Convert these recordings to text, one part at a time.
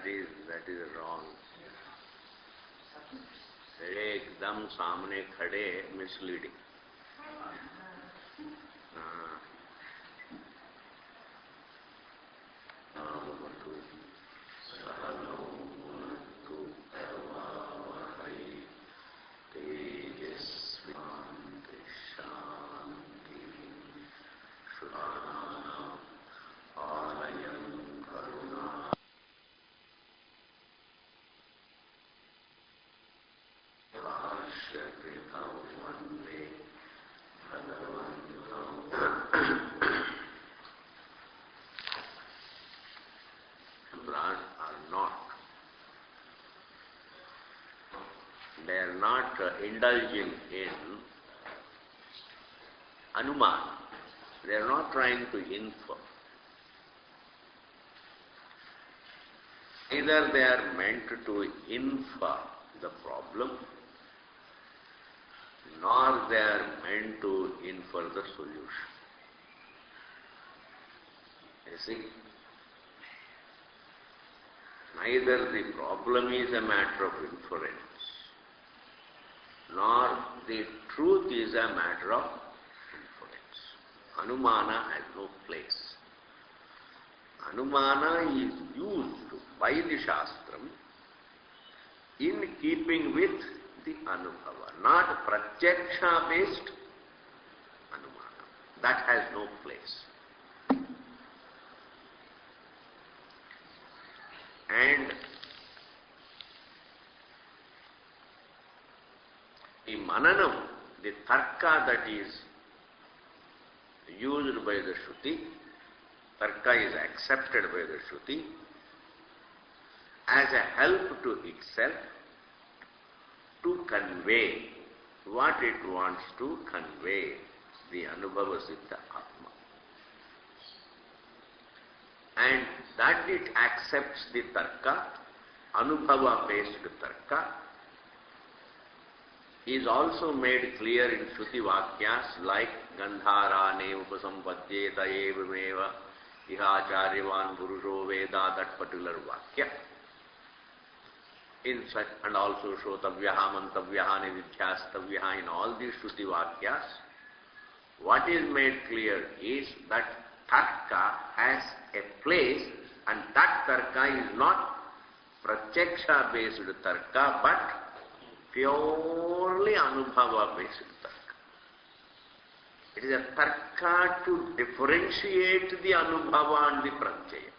is wrong. एकदम सामने खड़े misleading. They are not indulging in anumana. They are not trying to infer. Either they are meant to infer the problem, nor they are meant to infer the solution. You see? Neither the problem is a matter of inference, nor the truth is a matter of inference. Anumana has no place. Anumana is used by the Shastram in keeping with the Anubhava, not Pratyaksha based Anumana. That has no place. And the Mananam, the Tarka that is used by the Shruti, Tarka is accepted by the Shruti as a help to itself to convey what it wants to convey, the Anubhava Siddha Atma. And that it accepts the Tarka, Anubhava based Tarka, is also made clear in Shruti Vakyas like Gandhara ne upasampadhyeta evameva ihacharyavan purusho veda, that particular Vakya. In such, and also Shrotavyaha, Mantavyaha, Nividhyastavyaha, in all these Shruti Vakyas, what is made clear is that Tarka has a place, and that Tarka is not Pratyaksha based Tarka, but purely Anubhava based Tarka. It is a Tarka to differentiate the Anubhava and the Pratyaya.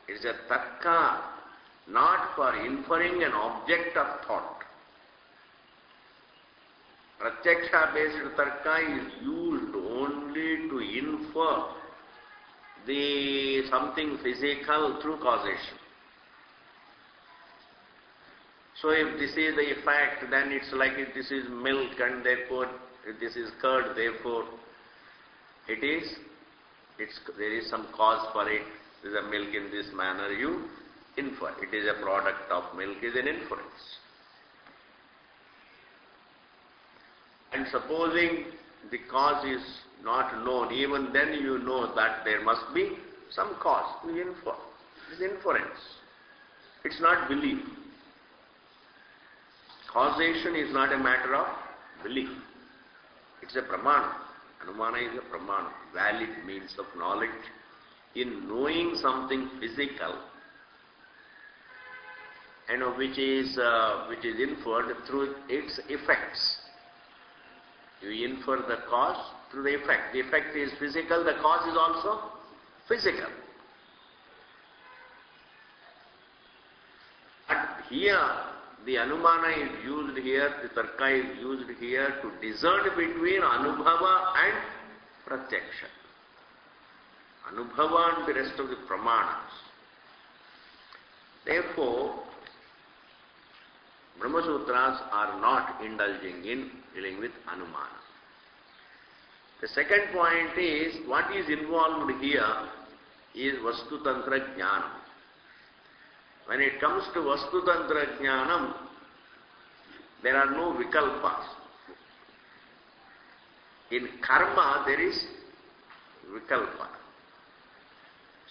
It is a Tarka not for inferring an object of thought. Pratyaksha based Tarka is used only to infer the something physical through causation. So if this is the effect, then it's like if this is milk and therefore if this is curd, therefore there is some cause for it. There is a milk in this manner, you infer. It is a product of milk, is an inference. And supposing the cause is not known, even then you know that there must be some cause. You infer. It is inference. It's not belief. Causation is not a matter of belief. It's a pramana. Anumana is a pramana, valid means of knowledge in knowing something physical, and which is inferred through its effects. You infer the cause through the effect. The effect is physical, the cause is also physical. But here, the Anumana is used here, the Tarka is used here to discern between Anubhava and Pratyaksha. Anubhava and the rest of the Pramanas. Therefore, Brahma Sutras are not indulging in dealing with Anumana. The second point is, what is involved here is Vastu Tantra Jnanam. When it comes to Vastu Tantra Jnanam, there are no vikalpas. In karma, there is vikalpa.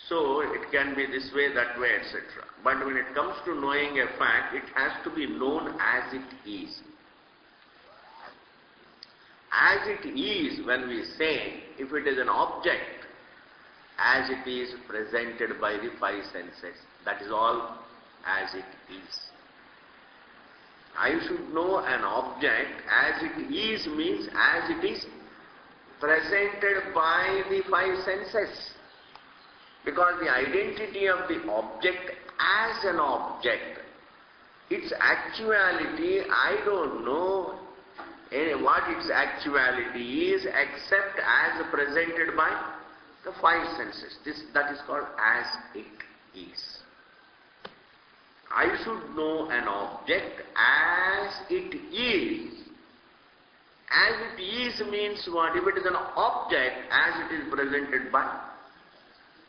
So it can be this way, that way, etc. But when it comes to knowing a fact, it has to be known as it is. As it is, when we say, if it is an object, as it is presented by the five senses, that is all as it is. I should know an object as it is means as it is presented by the five senses. Because the identity of the object as an object, its actuality, I don't know what its actuality is except as presented by the five senses. That is called as it is. I should know an object as it is. As it is means what? If it is an object, as it is presented by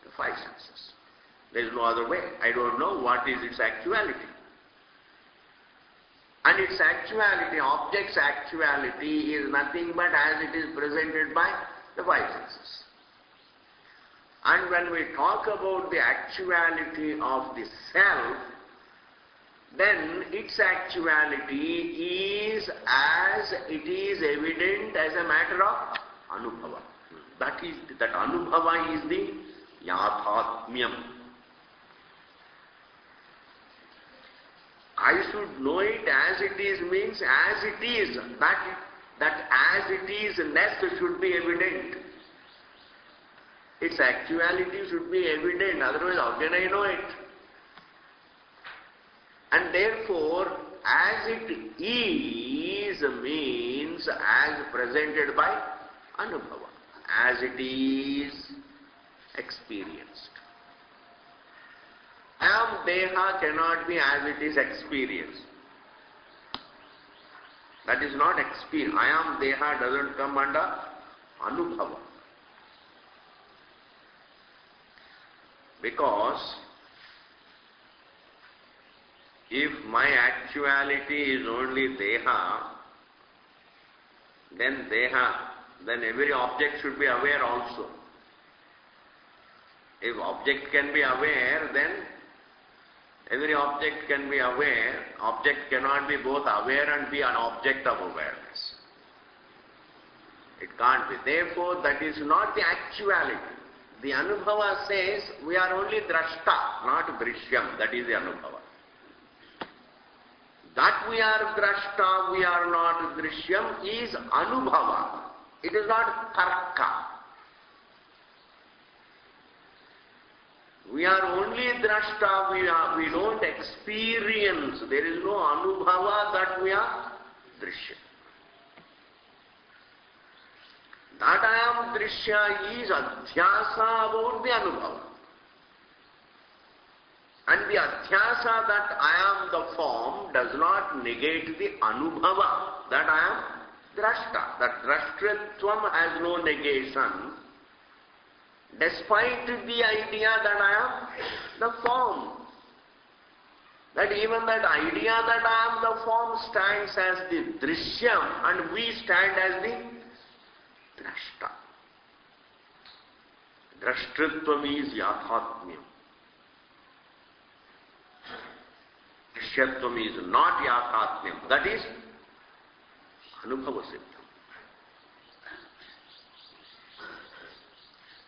the five senses. There is no other way. I don't know what is its actuality. And its actuality, object's actuality is nothing but as it is presented by the five senses. And when we talk about the actuality of the self, then its actuality is as it is evident as a matter of anubhava. That anubhava is the yathatmyam. I should know it as it is means as it is. That as it is-ness should be evident. Its actuality should be evident, otherwise how can I know it? And therefore, as it is means as presented by anubhava, as it is experienced. Ayam deha cannot be as it is experienced. That is not experience. Ayam deha doesn't come under anubhava. Because if my actuality is only deha, then every object should be aware also. If object can be aware, then every object can be aware. Object cannot be both aware and be an object of awareness. It can't be. Therefore, that is not the actuality. The anubhava says we are only drashta, not drishyam. That is the anubhava. That we are drashta, we are not drishyam is anubhava. It is not tarka. We are only drashta, we don't experience. There is no anubhava that we are drishya. That I am drishya is adhyasa about the anubhava. And the adhyasa that I am the form does not negate the anubhava that I am drashta. That drashtritvam has no negation, despite the idea that I am the form. That even that idea that I am the form stands as the drishyam and we stand as the drashta. Drashtritvam is yathatmyam. Drishyatvam is not yathatmyam. That is anubhava siddham.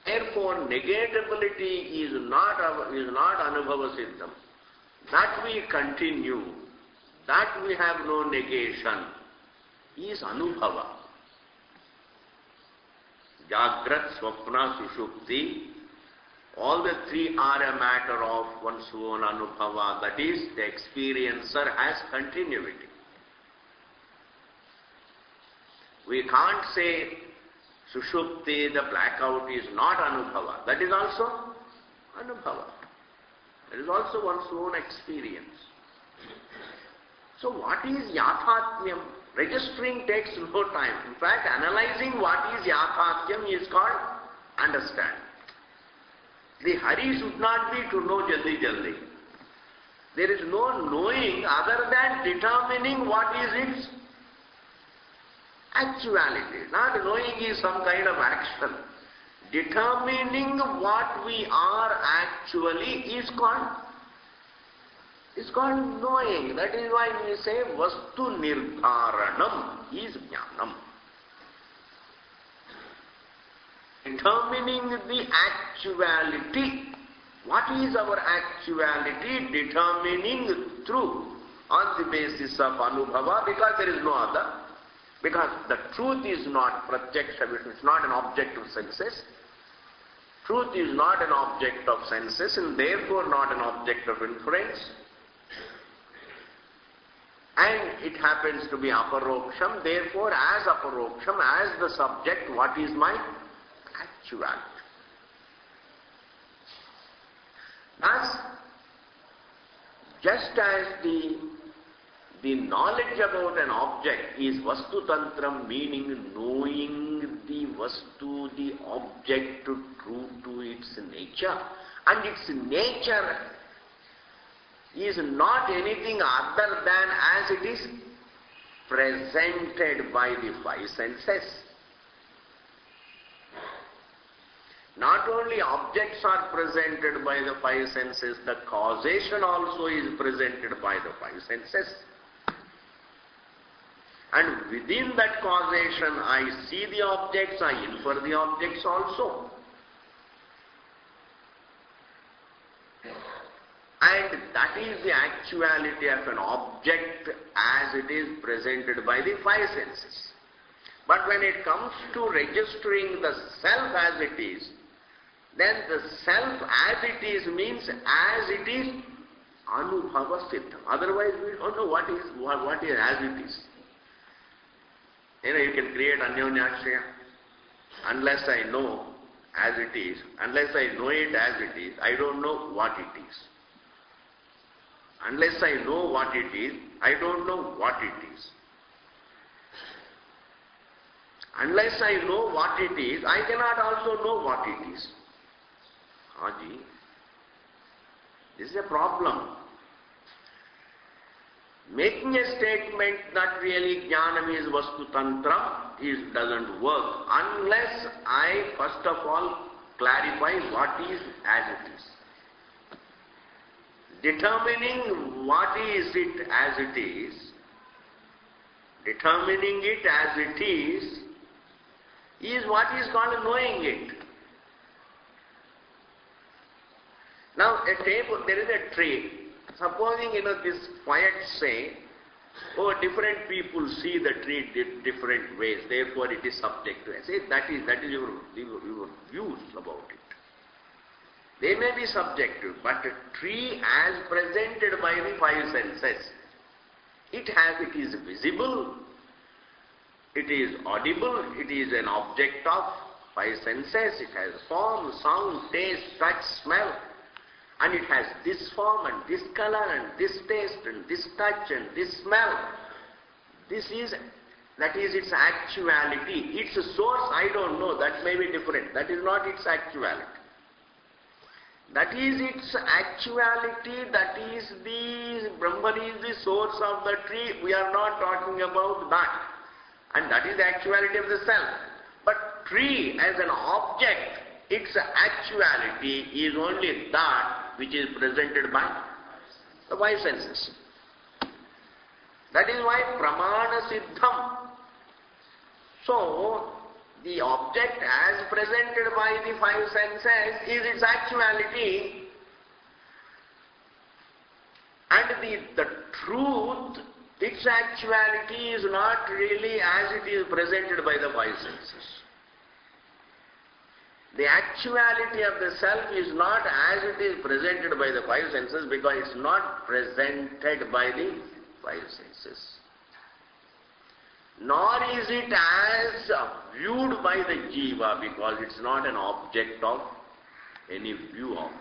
Therefore, negatability is not anubhava siddham. That we continue, that we have no negation, is anubhava. Jagrat, Swapna, Sushupti, all the three are a matter of one's own anubhava. That is, the experiencer has continuity. We can't say Sushupti, the blackout, is not anubhava. That is also anubhava. That is also one's own experience. So what is yathatmyam? Registering takes no time. In fact, analyzing what is yathatmyam is called understanding. The hurry should not be to know jaldi. There is no knowing other than determining what is its actuality. Not knowing is some kind of action. determining what we are actually is called knowing. That is why we say vastu nirdharanam is jnanam. Determining the actuality. What is our actuality? Determining truth on the basis of anubhava, because there is no other. Because the truth is not pratyaksha, it's not an object of senses. Truth is not an object of senses and therefore not an object of inference. And it happens to be aparoksham, therefore as aparoksham, as the subject, what is my actuality? Thus, just as the knowledge about an object is vastu tantram, meaning knowing the vastu, the object, true to its nature, and its nature is not anything other than as it is presented by the five senses. Not only objects are presented by the five senses, the causation also is presented by the five senses. And within that causation, I see the objects, I infer the objects also. And that is the actuality of an object as it is presented by the five senses. But when it comes to registering the self as it is, then the self as it is means as it is anubhava siddham. Otherwise we don't know what is as it is. You can create anyonyashya. Unless I know as it is, unless I know it as it is, I don't know what it is. Unless I know what it is, I don't know what it is. Unless I know what it is, I cannot also know what it is. Haji, this is a problem. Making a statement that really jnanam is vastu tantra doesn't work unless I first of all clarify what is as it is. Determining what is it as it is, determining it as it is what is called knowing it. Now a table, there is a tree. Supposing this poets say, oh, different people see the tree different ways, therefore it is subject to it. Say that is your views about it. They may be subjective, but a tree as presented by the five senses, it is visible, it is audible, it is an object of five senses, it has form, sound, taste, touch, smell, and it has this form and this color and this taste and this touch and this smell. That is its actuality. Its source, I don't know, that may be different. That is not its actuality. That is its actuality, that is Brahman is the source of the tree. We are not talking about that. And that is the actuality of the self. But tree as an object, its actuality is only that which is presented by the five senses. That is why pramana siddham. So, the object as presented by the five senses is its actuality, and the truth, its actuality is not really as it is presented by the five senses. The actuality of the self is not as it is presented by the five senses because it's not presented by the five senses. Nor is it as viewed by the jiva because it's not an object of any view of.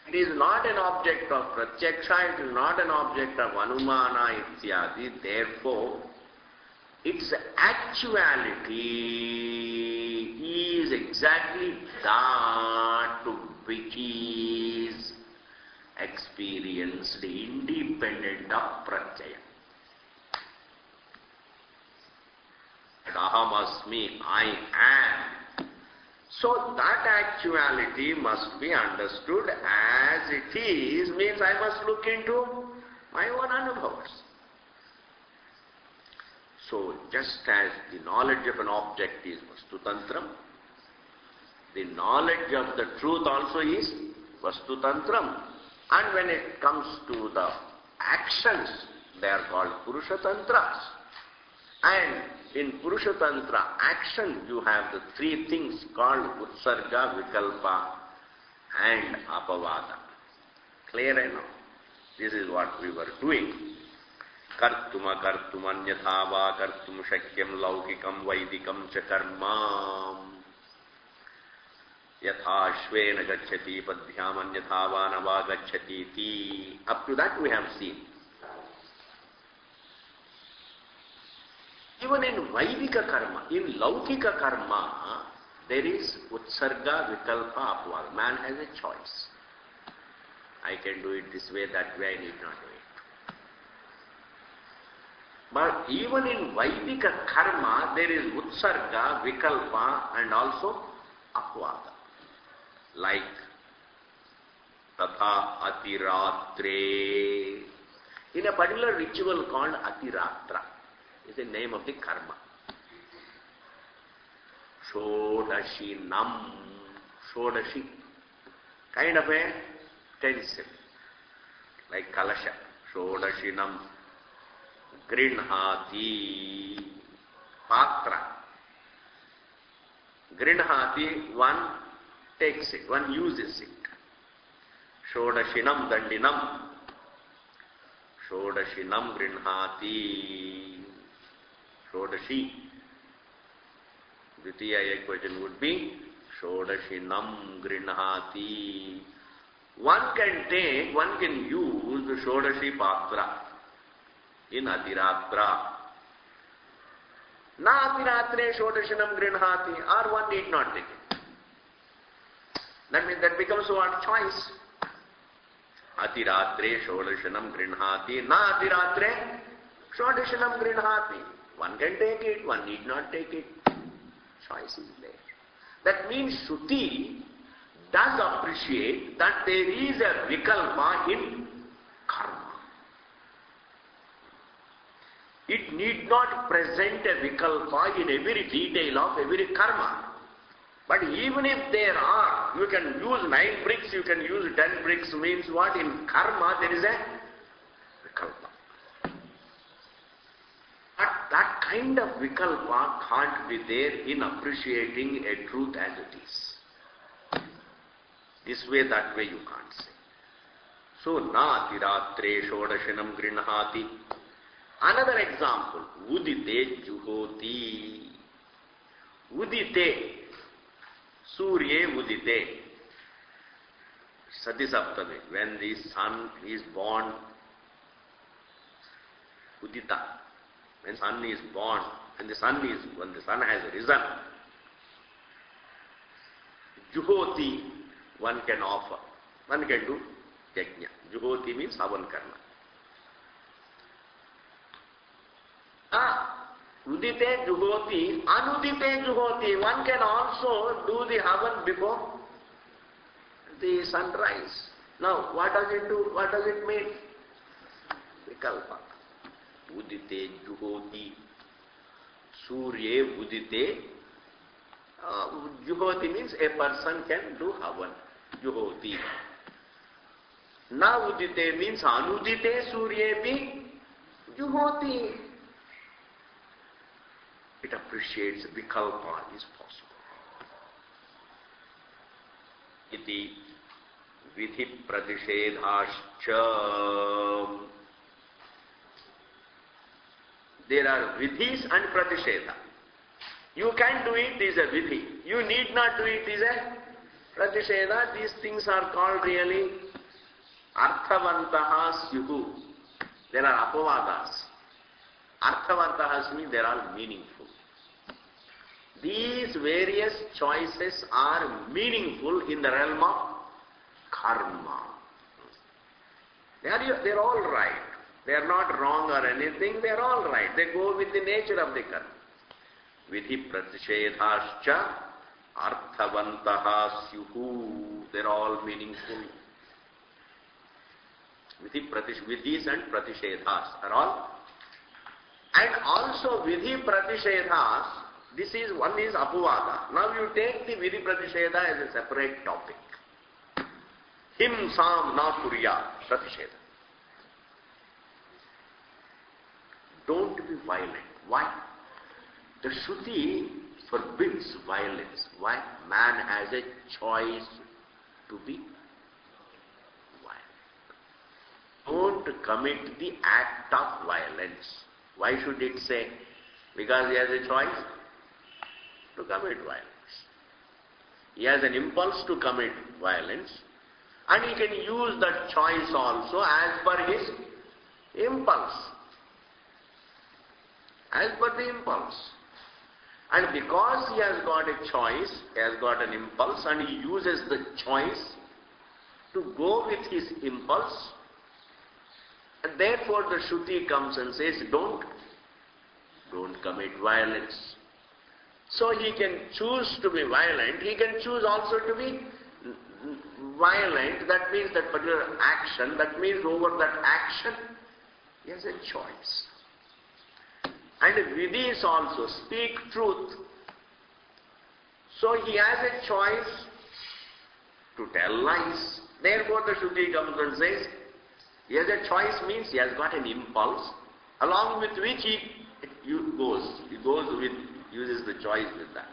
It is not an object of pratyaksha, it is not an object of anumana ityadi. Therefore, its actuality is exactly that which is experienced independent of pratyaya. Aham asmi, I am. So that actuality must be understood as it is, means I must look into my own anubhavas. So just as the knowledge of an object is Vastutantram, the knowledge of the truth also is Vastutantram. And when it comes to the actions, they are called Purushatantras. And in Purushatantra action, you have the three things called Utsarga, Vikalpa and Apavada. Clear enough? This is what we were doing. Kartuma kartum anyatha va kartum shakyam laukikam vaidikam cha karma yatha shvena gacchati padhyam anyatha va nava gacchati ti. Up to that we have seen. Even in Vaidika karma, in Laukika karma, there is Utsarga, Vikalpa, Apavada. Man has a choice. I can do it this way, that way, I need not do it. But even in Vaidika karma, there is Utsarga, Vikalpa and also Apavada. Like Tatha Atiratre. In a particular ritual called Atiratra, is the name of the karma. Shodashinam. Shodashi. Kind of a utensil. Like Kalasha. Shodashinam. Grinhati. Patra. Grinhati, one takes it, one uses it. Shodashinam Dandinam. Shodashinam Grinhati. Shodashi. Dvitiya equation would be Shodashinam Grinhati. One can use the Shodashi Patra in Atiratra. Na Atiratre Shodashinam Grinhati, or one need not take it. That means that becomes what? Choice. Atiratre Shodashinam Grinhati, na Atiratre Shodashinam Grinhati. One can take it, one need not take it. Choice is there. That means Shruti does appreciate that there is a Vikalpa in karma. It need not present a Vikalpa in every detail of every karma. But even if there are, you can use 9 bricks, you can use 10 bricks, means what? In karma there is a Vikalpa. But that kind of Vikalpa can't be there in appreciating a truth as it is. This way, that way you can't say. So, na tiratre shodashanam grinhati. Another example, udite juhoti. Udite, surye udite. Sati Saptami, when the sun is born, udita. When sun is born, when the sun has risen, juhoti, one can offer, one can do yajna. Juhoti means havan karma. Udite juhoti, anudite juhoti, one can also do the havan before the sunrise. Now, what does it do? What does it mean? Vikalpa. Udite juhoti. Surye udite. Juhoti means a person can do havan. Juhoti. Na udite means anudite surye pi juhoti. It appreciates vikalpa is possible. Iti vidhi pratishedhascha. There are vidhis and pratishedha. You can do it, is a vidhi. You need not do it, is a pratishedha. These things are called really arthavantaha syuhu. There are apavadas. Arthavantaha means they are meaningful. These various choices are meaningful in the realm of karma. They are all right. They are not wrong or anything, they are all right. They go with the nature of the karma. Vidhi pratishedhascha Arthavantaha syuhu. They're all meaningful. Vidhis and pratishedhas are all. And also vidhi pratishedhas, one is apavada. Now you take the vidhi pratishedha as a separate topic. Himsam na kurya pratishedha. Don't be violent. Why? The Shruti forbids violence. Why? Man has a choice to be violent. Don't commit the act of violence. Why should it say? Because he has a choice to commit violence. He has an impulse to commit violence, and he can use that choice also as per his impulse. As per the impulse. And because he has got a choice, he has got an impulse, and he uses the choice to go with his impulse, and therefore the Shruti comes and says, don't commit violence. So he can choose to be violent, he can choose also to be violent. That means that particular action, that means over that action, he has a choice. And vidhis also speak truth. So he has a choice to tell lies. Therefore the Shruti comes and says, he has a choice means he has got an impulse, along with which he uses the choice with that.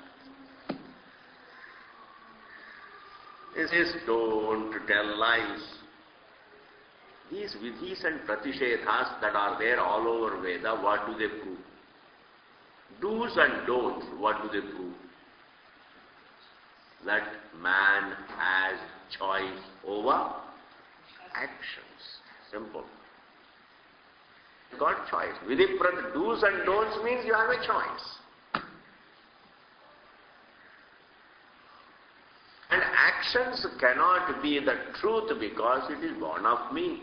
He says, don't tell lies. These vidhis and pratishedhas that are there all over Veda, what do they prove? Do's and don'ts, what do they prove? That man has choice over actions. Simple. Got choice. Vidhi do's and don'ts means you have a choice. And actions cannot be the truth because it is born of me.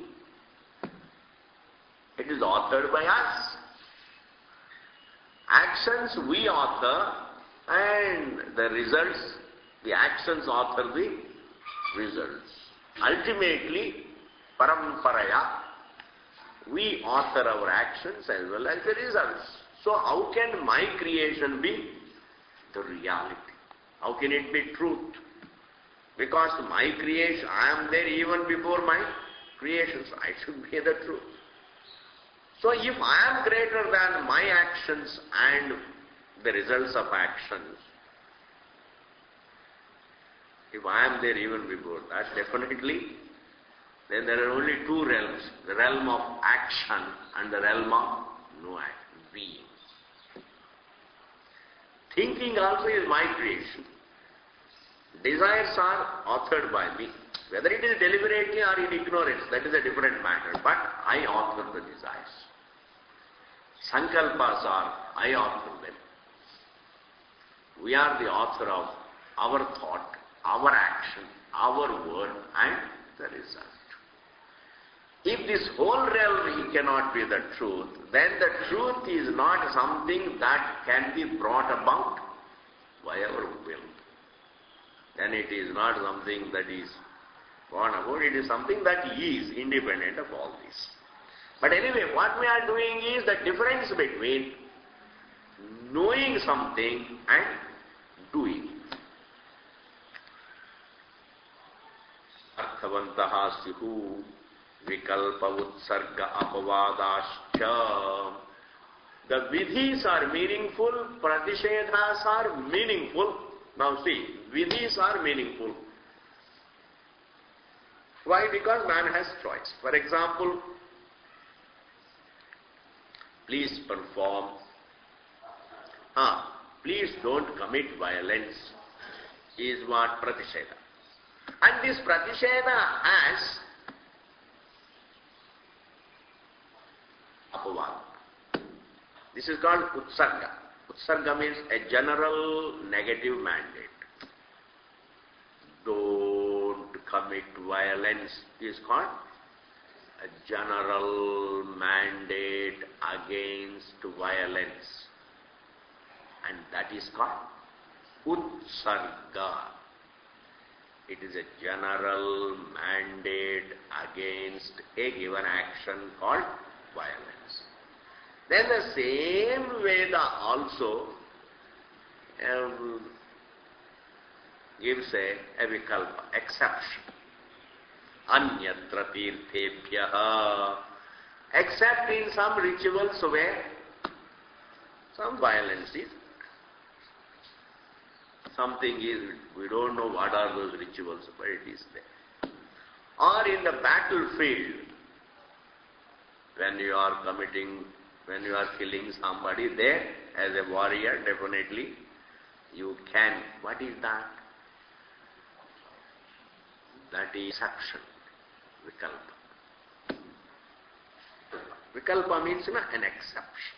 It is authored by us. Actions we author, and the results, the actions author the results. Ultimately, paramparaya, we author our actions as well as the results. So how can my creation be the reality? How can it be truth? Because my creation, I am there even before my creation, so I should be the truth. So if I am greater than my actions and the results of actions, if I am there even before that, definitely, then there are only two realms, the realm of action and the realm of no action, being. Thinking also is my creation. Desires are authored by me. Whether it is deliberately or in ignorance, that is a different matter, but I author the desires. Sankalpas are, I author them. We are the author of our thought, our action, our word, and the result. If this whole realm cannot be the truth, then the truth is not something that can be brought about by our will. Then it is not something that is brought about, it is something that is independent of all this. But anyway, what we are doing is the difference between knowing something and doing it. Arthavantaha syuhu vikalpa utsarga apavadascha. The vidhis are meaningful, pratishedhas are meaningful. Now see, vidhis are meaningful. Why? Because man has choice. For example, please perform. Please don't commit violence is what pratisheda. And this pratisheda has apavada. This is called utsarga. Utsarga means a general negative mandate. Don't commit violence is called a general mandate against violence. And that is called utsarga. It is a general mandate against a given action called violence. Then the same Veda also gives a vikalpa, exception. Anyatra tirthebhyaha. Except in some rituals where some violence is. Something is, we don't know what are those rituals, but it is there. Or in the battlefield, when you are killing somebody there, as a warrior, definitely you can. What is that? That is exception, vikalpa. Vikalpa means an exception.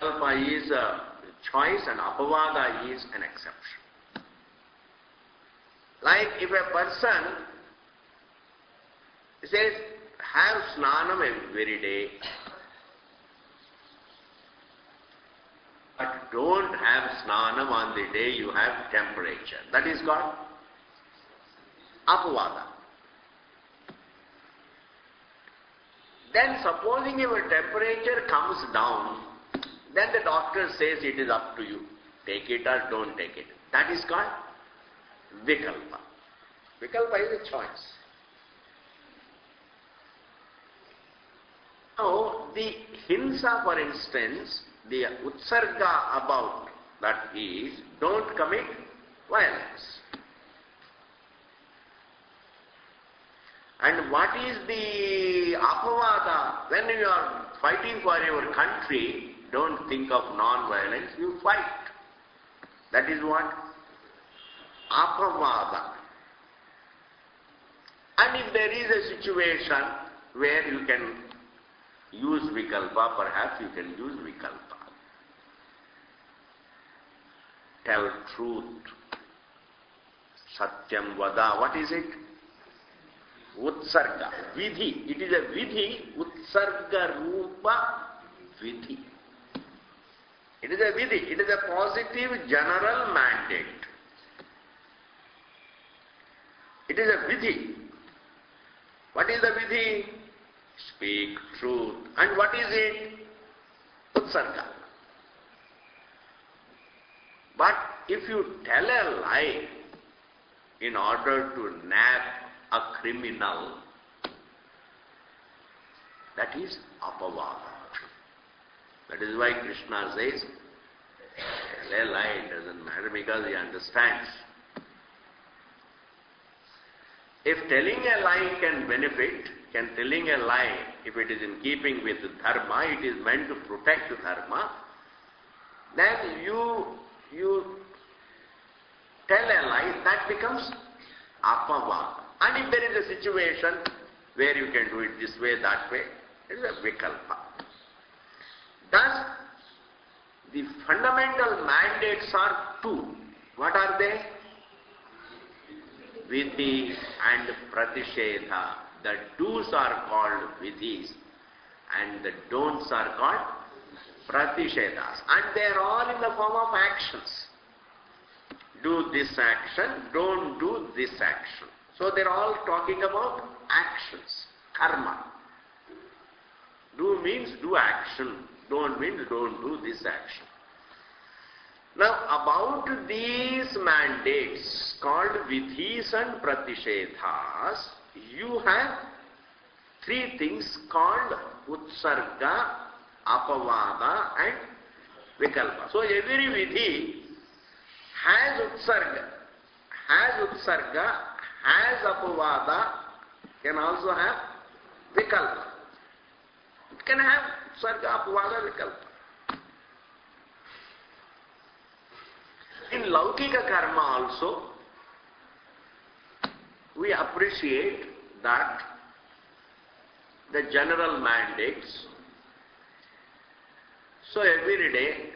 Vikalpa is a choice and apavada is an exception. Like if a person says, have snanam every day, but don't have snanam on the day you have temperature. That is called apavada. Then supposing your temperature comes down, then the doctor says it is up to you. Take it or don't take it. That is called vikalpa. Vikalpa is a choice. Now, the hinsa, for instance, the utsarga about that is, don't commit violence. And what is the apavada? When you are fighting for your country, don't think of non-violence, you fight. That is what? Apavada. And if there is a situation where you can use vikalpa, perhaps you can use vikalpa. Tell truth. Satyam vada. What is it? Utsarga. Vidhi. It is a vidhi. Utsarga rupa vidhi. It is a vidhi. It is a positive general mandate. It is a vidhi. What is the vidhi? Speak truth. And what is it? Utsarga. But if you tell a lie in order to nab a criminal, that is apavada. That is why Krishna says, tell a lie, it doesn't matter because he understands. If telling a lie can benefit, telling a lie, if it is in keeping with dharma, it is meant to protect dharma, then you tell a lie, that becomes apavada. And if there is a situation where you can do it this way, that way, it is a vikalpa. Thus, the fundamental mandates are two. What are they? Vidhi and pratishedha. The do's are called vidhis and the don'ts are called pratishedhas. And they are all in the form of actions. Do this action, don't do this action. So they are all talking about actions, karma. Do means do action, don't means don't do this action. Now about these mandates called vidhis and pratishedhas, you have three things called utsarga, apavada and vikalpa. So every vidhi has utsarga, has apavada, can also have vikalpa. It can have utsarga, apavada, vikalpa. In Laukika karma also, we appreciate that the general mandates. So every day,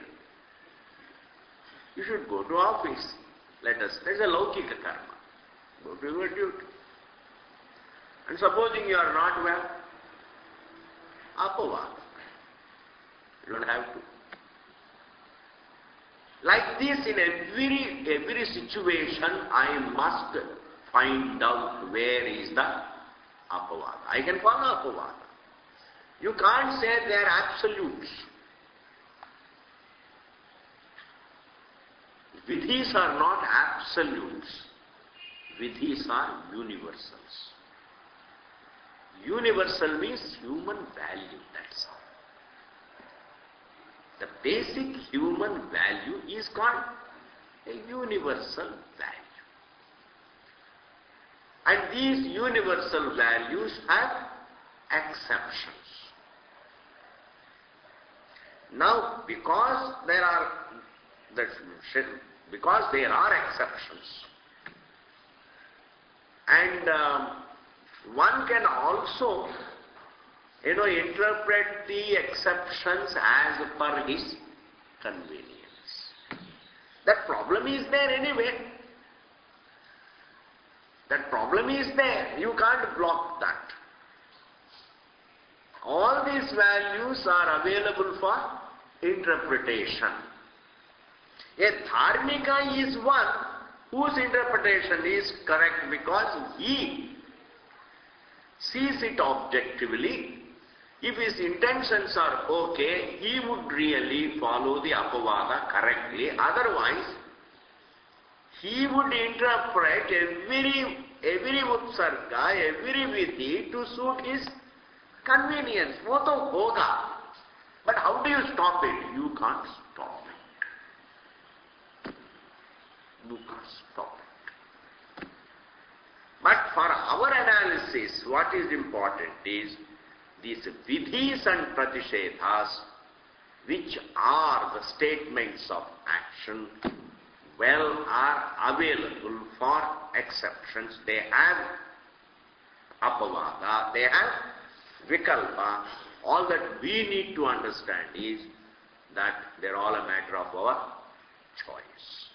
you should go to office. That is a Laukika karma. Go to your duty. And supposing you are not well, apavada. You don't have to. Like this, in every situation, I must find out where is the apavada. I can follow apavada. You can't say they are absolutes. Vidhis are not absolutes. Vidhis are universals. Universal means human value, that's all. The basic human value is called a universal value. And these universal values have exceptions. Now, because there are exceptions, and one can also, interpret the exceptions as per his convenience. That problem is there anyway. That problem is there. You can't block that. All these values are available for interpretation. A dharmika is one whose interpretation is correct because he sees it objectively. If his intentions are okay, he would really follow the apavada correctly. Otherwise, he would interpret every utsarga, every vidhi to suit his convenience. Wo to hoga. But how do you stop it? You can't stop it. You can't stop it. But for our analysis, what is important is these vidhis and pratishedhas, which are the statements of action, are available for exceptions. They have apavada, they have vikalpa. All that we need to understand is that they're all a matter of our choice.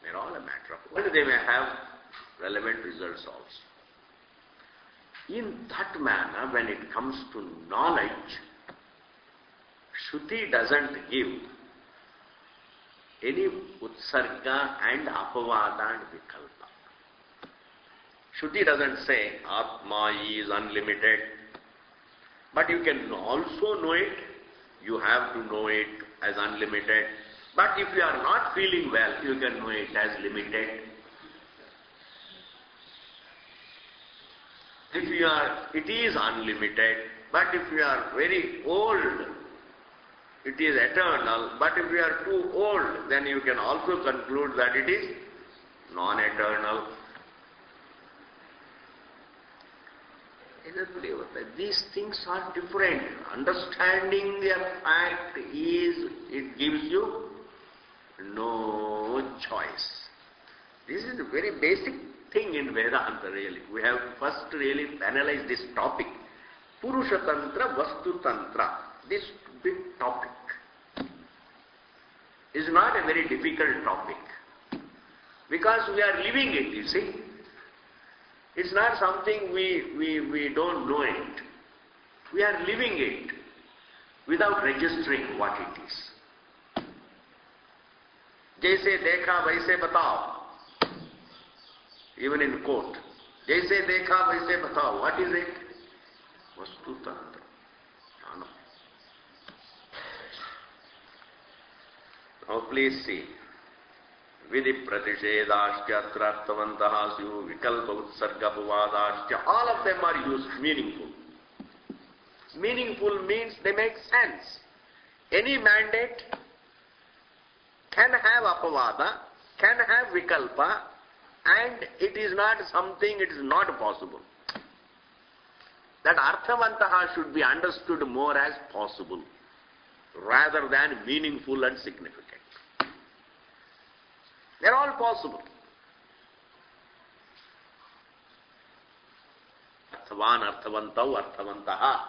They're all a matter of, well, they may have relevant results also. In that manner, when it comes to knowledge, Shruti doesn't give any utsarga and apavada and vikalpa. Shruti doesn't say Atma is unlimited, but you can also know it. You have to know it as unlimited. But if you are not feeling well, you can know it as limited. It is unlimited, but if you are very old, it is eternal. But if you are too old, then you can also conclude that it is non-eternal. These things are different. Understanding the fact it gives you no choice. This is a very basic thing in Vedanta, really. We have to first really analyze this topic. Purusha Tantra, Vastu Tantra. This big topic is not a very difficult topic because we are living it, you see. It's not something we don't know it. We are living it without registering what it is. Jaise dekha vaise batao. Even in court. Jaise dekha vaise batao. What is it? Vastu Tantra. No. Now please see. Vidhi pratishedashya trarthavantaha syu vikalpa utsarga pavadashya. All of them are used meaningful. Meaningful means they make sense. Any mandate can have apavada, can have vikalpa, and it is not something, it is not possible. That arthavantaha should be understood more as possible rather than meaningful and significant. They're all possible. Arthavan, arthavantau, arthavantaha.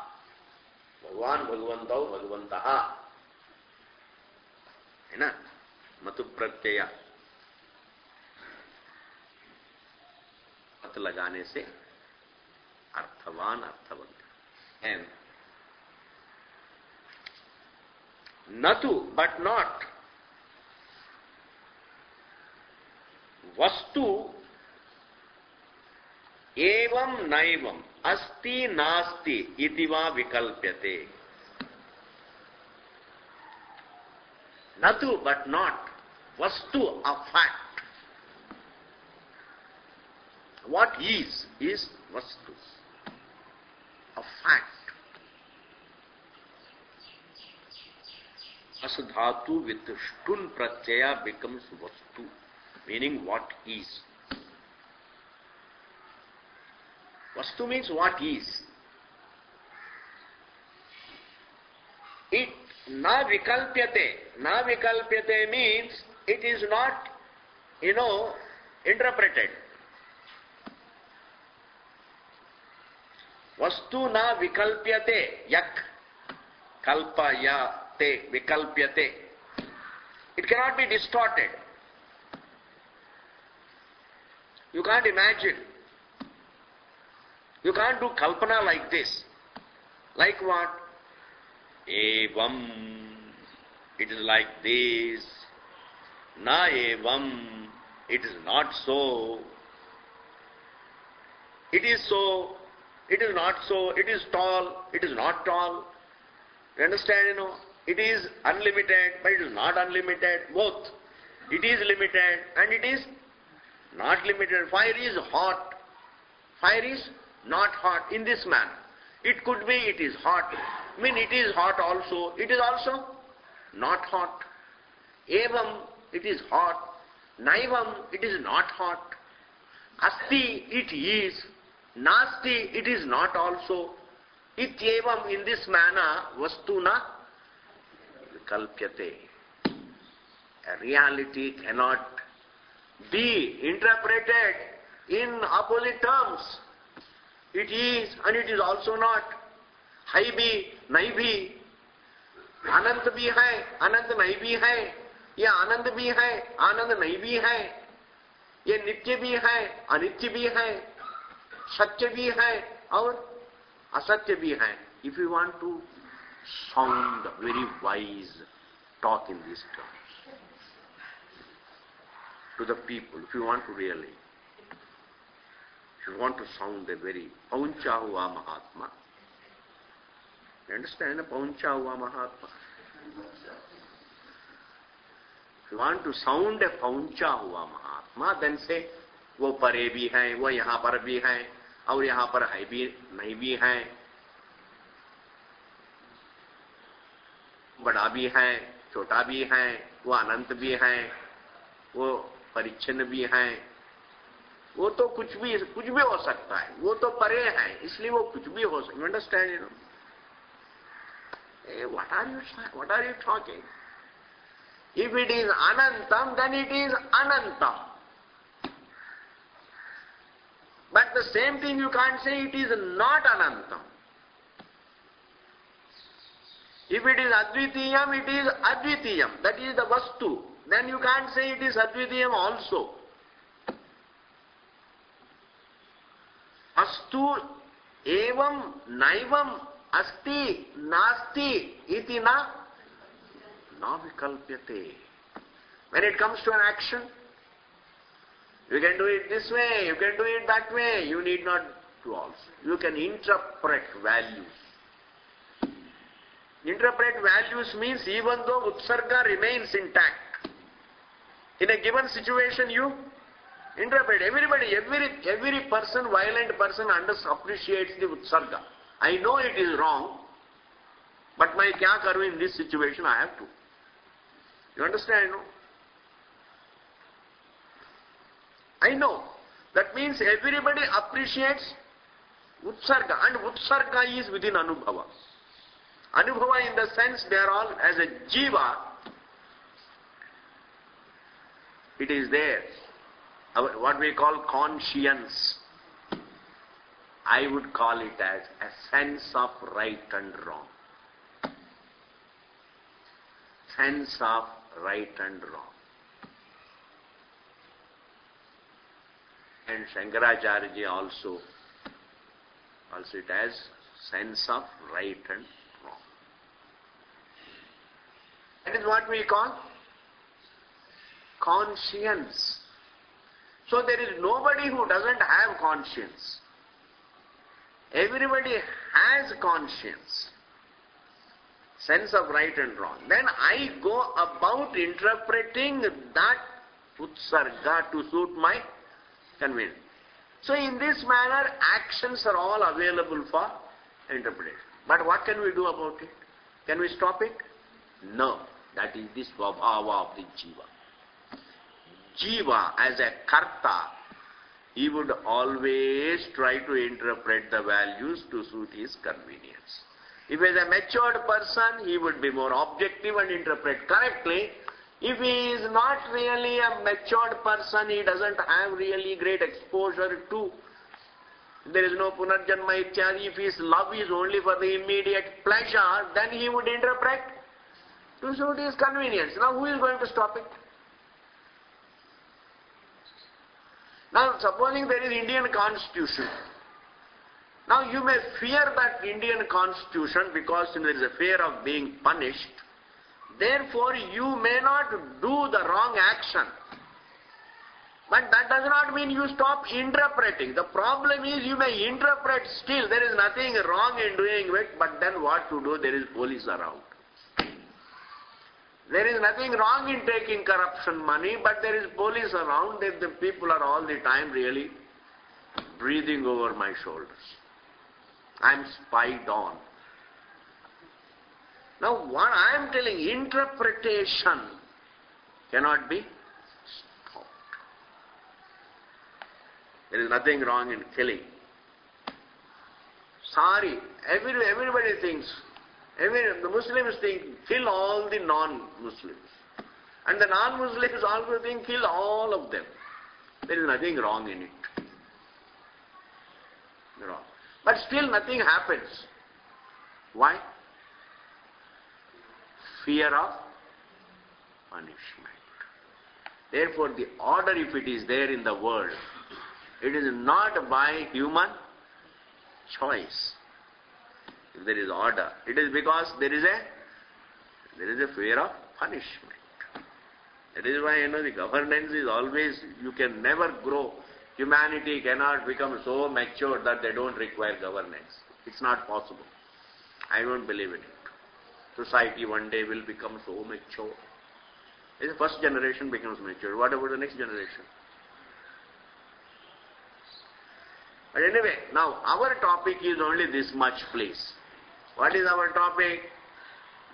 Bhagavan, bhagavantau, bhagavantaha. है ना? मतु प्रत्यय मत लगाने से अर्थवान अर्थवंत. And Natu, but not. Vastu evam naivam asti nasti iti va vikalpyate. Natu, but not. Vastu, a fact. What is vastu. A fact. Asudhatu with shtun pratyaya becomes vastu, meaning what is. Vastu means what is. It na vikalpyate. Na vikalpyate means it is not, interpreted. Vastu na vikalpyate. Yak. Kalpayate. Vikalpyate. It cannot be distorted. You can't imagine. You can't do kalpana like this. Like what? Evam. It is like this. Na evam. It is not so. It is so. It is not so. It is tall. It is not tall. You understand, It is unlimited, but it is not unlimited. Both. It is limited and it is not limited. Fire is hot. Fire is not hot in this manner. It could be it is hot. It is hot also. It is also not hot. Evam, it is hot. Naivam, it is not hot. Asti, it is. Nasti, it is not also. Ityevam, in this manner, vastuna vikalpyate. A reality cannot be interpreted in opposite terms. It is and it is also not. Hai bhi, nahi bhi. Anant bhi hai, anant nahi bhi hai. Ye anand bhi hai, anand nahi bhi hai. Ye nitya bhi hai, anitya bhi hai. Satya bhi hai aur asatya bhi hai. If you want to sound very wise, talk in these terms to the people. If you want to really, if you want to sound a very pauncha hua Mahatma. You understand a pauncha hua Mahatma? If you want to sound a pauncha hua Mahatma, then say, वो परे भी हैं, वो यहाँ पर भी हैं, और यहाँ पर है भी नहीं भी हैं, बड़ा भी है, छोटा भी है, वो अनंत भी है, वो परिच्छिन्न भी है, वो तो कुछ भी हो सकता है, वो तो परे है, इसलिए वो कुछ भी हो सकता है. You understand, What are you talking? If it is anantam, then it is anantam. But the same thing you can't say it is not anantam. If it is advitiyam, it is advitiyam. That is the vastu. Then you can't say it is advitiyam also. Astu evam naivam asti nasti iti na vikalpyate. When it comes to an action, you can do it this way, you can do it that way. You need not do also. You can interpret values. Interpret values means even though utsarga remains intact, in a given situation you interpret. Everybody, every person, violent person appreciates the utsarga. I know it is wrong, but my kya karu in this situation, I have to. You understand, no? I know. That means everybody appreciates utsarga, and utsarga is within anubhava. Anubhava in the sense they are all as a jiva, it is there. What we call conscience. I would call it as a sense of right and wrong. Sense of right and wrong. And Shankaracharya ji also it has sense of right and wrong. That is what we call conscience. So there is nobody who doesn't have conscience. Everybody has conscience, sense of right and wrong. Then I go about interpreting that utsarga to suit my convenience. So in this manner, actions are all available for interpretation. But what can we do about it? Can we stop it? No. That is the svabhava of the jiva. Jiva as a karta, he would always try to interpret the values to suit his convenience. If he is a matured person, he would be more objective and interpret correctly. If he is not really a matured person, he doesn't have really great exposure to, there is no punarjanma ityadi, if his love is only for the immediate pleasure, then he would interpret to suit his convenience. Now who is going to stop it? Now supposing there is Indian constitution. Now you may fear that Indian constitution because there is a fear of being punished. Therefore you may not do the wrong action. But that does not mean you stop interpreting. The problem is you may interpret still. There is nothing wrong in doing it, but then what to do? There is police around. There is nothing wrong in taking corruption money, but there is police around. The people are all the time really breathing over my shoulders. I am spied on. Now what I am telling, interpretation cannot be stopped. There is nothing wrong in killing. Sorry, everybody thinks, the Muslims think, kill all the non-Muslims. And the non-Muslims also think, kill all of them. There is nothing wrong in it. Wrong. But still nothing happens. Why? Fear of punishment. Therefore, the order, if it is there in the world, it is not by human choice. If there is order, it is because there is a fear of punishment. That is why, the governance is always, you can never grow. Humanity cannot become so mature that they don't require governance. It's not possible. I don't believe in it. Society one day will become so mature. The first generation becomes mature. What about the next generation? But anyway, now our topic is only this much, please. What is our topic?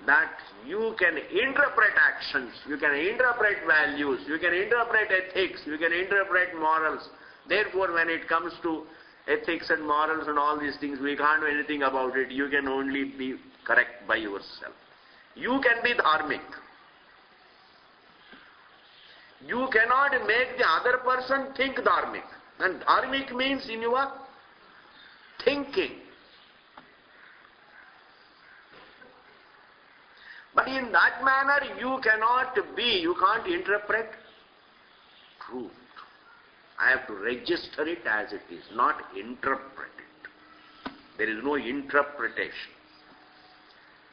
That you can interpret actions, you can interpret values, you can interpret ethics, you can interpret morals. Therefore, when it comes to ethics and morals and all these things, we can't do anything about it. You can only be correct by yourself. You can be dharmic. You cannot make the other person think dharmic. And dharmic means in your thinking. But in that manner you can't interpret truth. I have to register it as it is, not interpret it. There is no interpretation.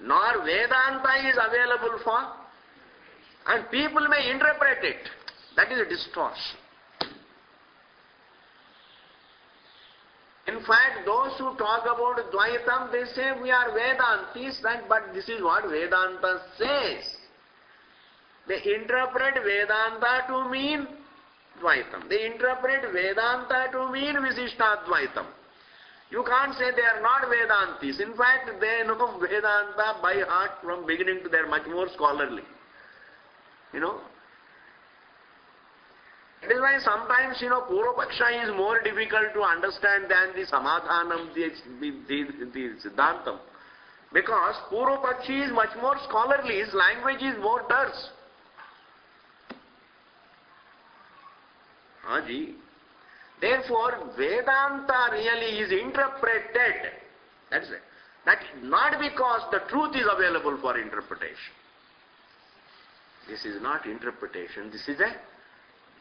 Nor Vedanta is available for, and people may interpret it. That is a distortion. In fact, those who talk about Dvaitam, they say we are Vedantis, but this is what Vedanta says. They interpret Vedanta to mean Dvaitam. They interpret Vedanta to mean Visishtadvaitam. You can't say they are not Vedantis. In fact, they know Vedanta by heart from beginning to they are much more scholarly. That is why sometimes, Purvapaksha is more difficult to understand than the Samadhanam, the Siddhantam. Because Purvapakshi is much more scholarly, his language is more terse. Therefore, Vedanta really is interpreted. That's it. That not because the truth is available for interpretation. This is not interpretation, this is a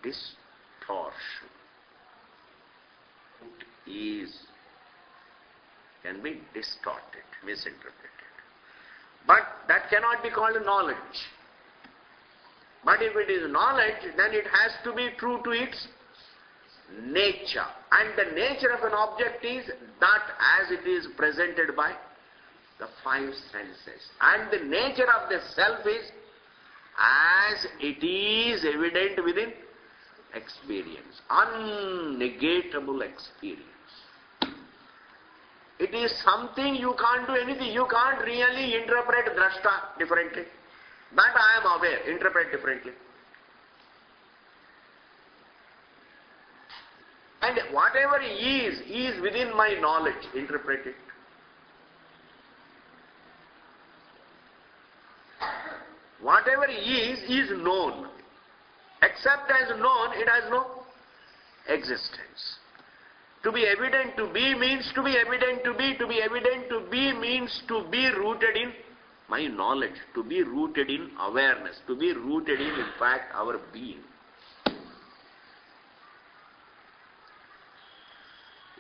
distortion. It can be distorted, misinterpreted. But that cannot be called knowledge. But if it is knowledge, then it has to be true to its nature. And the nature of an object is that as it is presented by the five senses. And the nature of the self is as it is evident within experience, unnegatable experience. It is something you can't do anything. You can't really interpret drashta differently. That I am aware, interpret differently. And whatever is within my knowledge, interpret it. Whatever is known. Except as known, it has no existence. To be evident to be means to be evident to be. To be evident to be means to be rooted in my knowledge, to be rooted in awareness, to be rooted in fact, our being.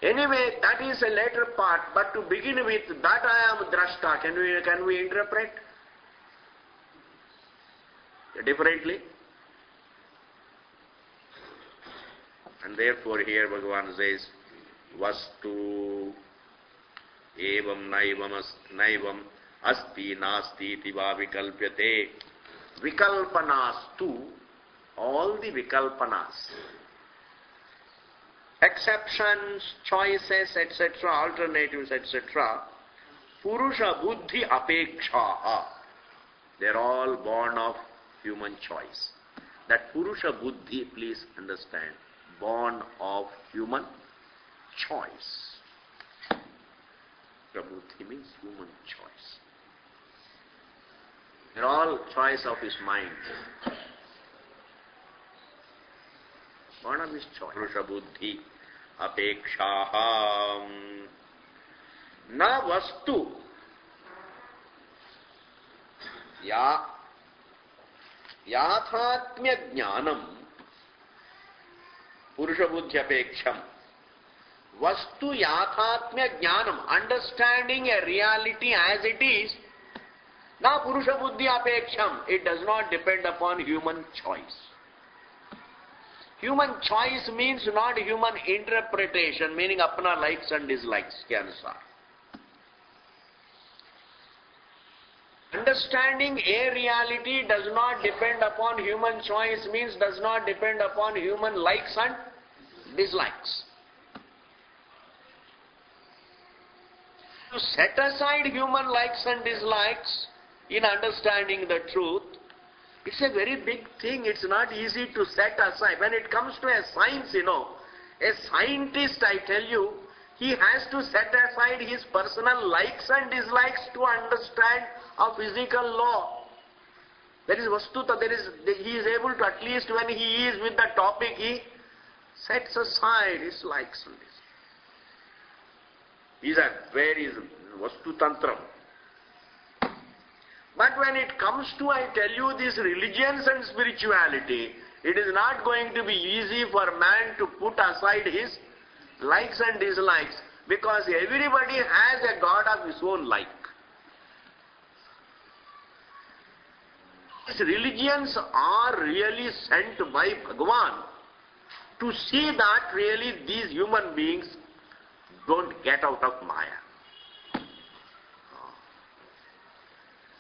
Anyway, that is a later part, but to begin with, that I am drashta, can we interpret differently? And therefore here Bhagavan says, Vastu evam naivam asti nasti iti va vikalpyate. Vikalpanas too, all the vikalpanas, exceptions, choices, etc., alternatives, etc., Purusha Buddhi Apekshaha, they are all born of human choice. That Purusha Buddhi, please understand, born of human choice. Buddhi means human choice. They are all choice of his mind. Born of his choice. Purusha Buddhi Apekshaha Na Vastu Yathatmya Jnanam Purusha Buddhi Apeksham. Vastu Yathatmya Jnanam, understanding a reality as it is. Na Purusha Buddhi Apeksham, it does not depend upon human choice. Human choice means not human interpretation, meaning apna likes and dislikes ke anusar. Understanding a reality does not depend upon human choice, means does not depend upon human likes and dislikes. To set aside human likes and dislikes in understanding the truth, it's a very big thing. It's not easy to set aside. When it comes to a science, a scientist, I tell you, he has to set aside his personal likes and dislikes to understand a physical law. There is vastuta, he is able to, at least when he is with the topic, he sets aside his likes and dislikes. Where is vastu tantram? But when it comes to, I tell you, these religions and spirituality, it is not going to be easy for man to put aside his likes and dislikes, because everybody has a God of his own like. These religions are really sent by Bhagavan to see that really these human beings don't get out of Maya.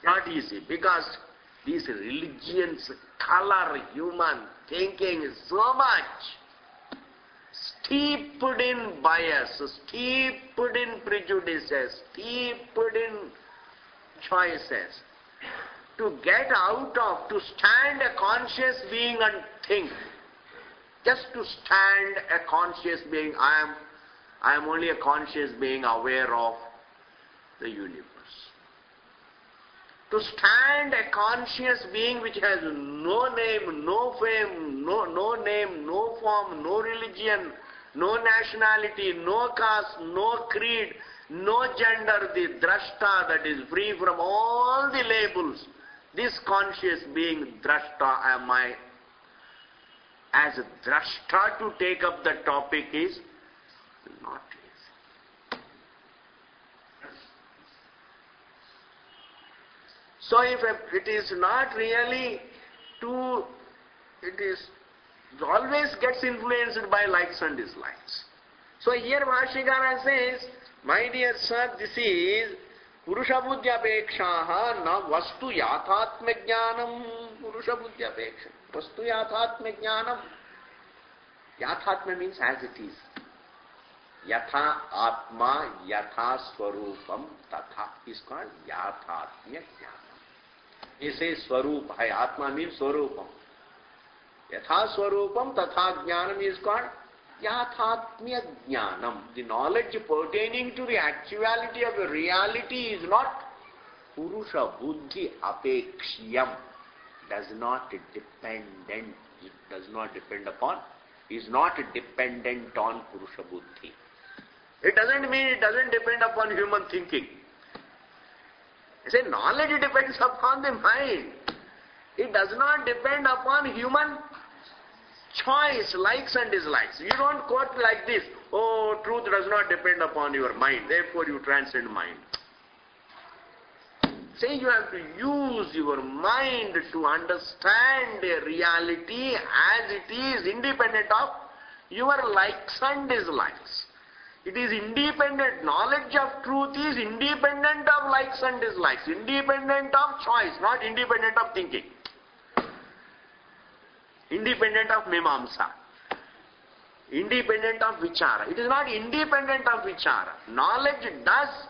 Not easy, because these religions color human thinking so much, steeped in bias, steeped in prejudices, steeped in choices. To get out of, to stand a conscious being and think, just to stand a conscious being, I am only a conscious being aware of the universe. To stand a conscious being which has no name, no fame, no name, no form, no religion, no nationality, no caste, no creed, no gender, the drashta that is free from all the labels, this conscious being, drashta am I. As a drashta to take up the topic is not easy. So if it is not really it always gets influenced by likes and dislikes. So here Bhashyakara says, my dear sir, this is Purusha Buddhyapekshaha na vastu yathatma jnanam. Purusha Buddhyapeksha. Vastu yathatma jnanam. Yathatma means as it is. Yatha atma yatha swarupam tatha is called yathatmya jnanam. He says swarupa. Atma means swarupam. Yatha swarupam tatha jnanam is called yathatmya jnanam. The knowledge pertaining to the actuality of the reality is not Purusha Buddhi apekshiyam. Does not dependent. It does not depend upon. Is not dependent on Purusha Buddhi. It doesn't mean it doesn't depend upon human thinking. I say knowledge depends upon the mind. It does not depend upon human choice, likes and dislikes. You don't quote like this, oh, truth does not depend upon your mind, therefore you transcend mind. Say you have to use your mind to understand a reality as it is, independent of your likes and dislikes. It is independent. Knowledge of truth is independent of likes and dislikes, independent of choice, not independent of thinking. Independent of mimamsa, independent of vichara. It is not independent of vichara. Knowledge does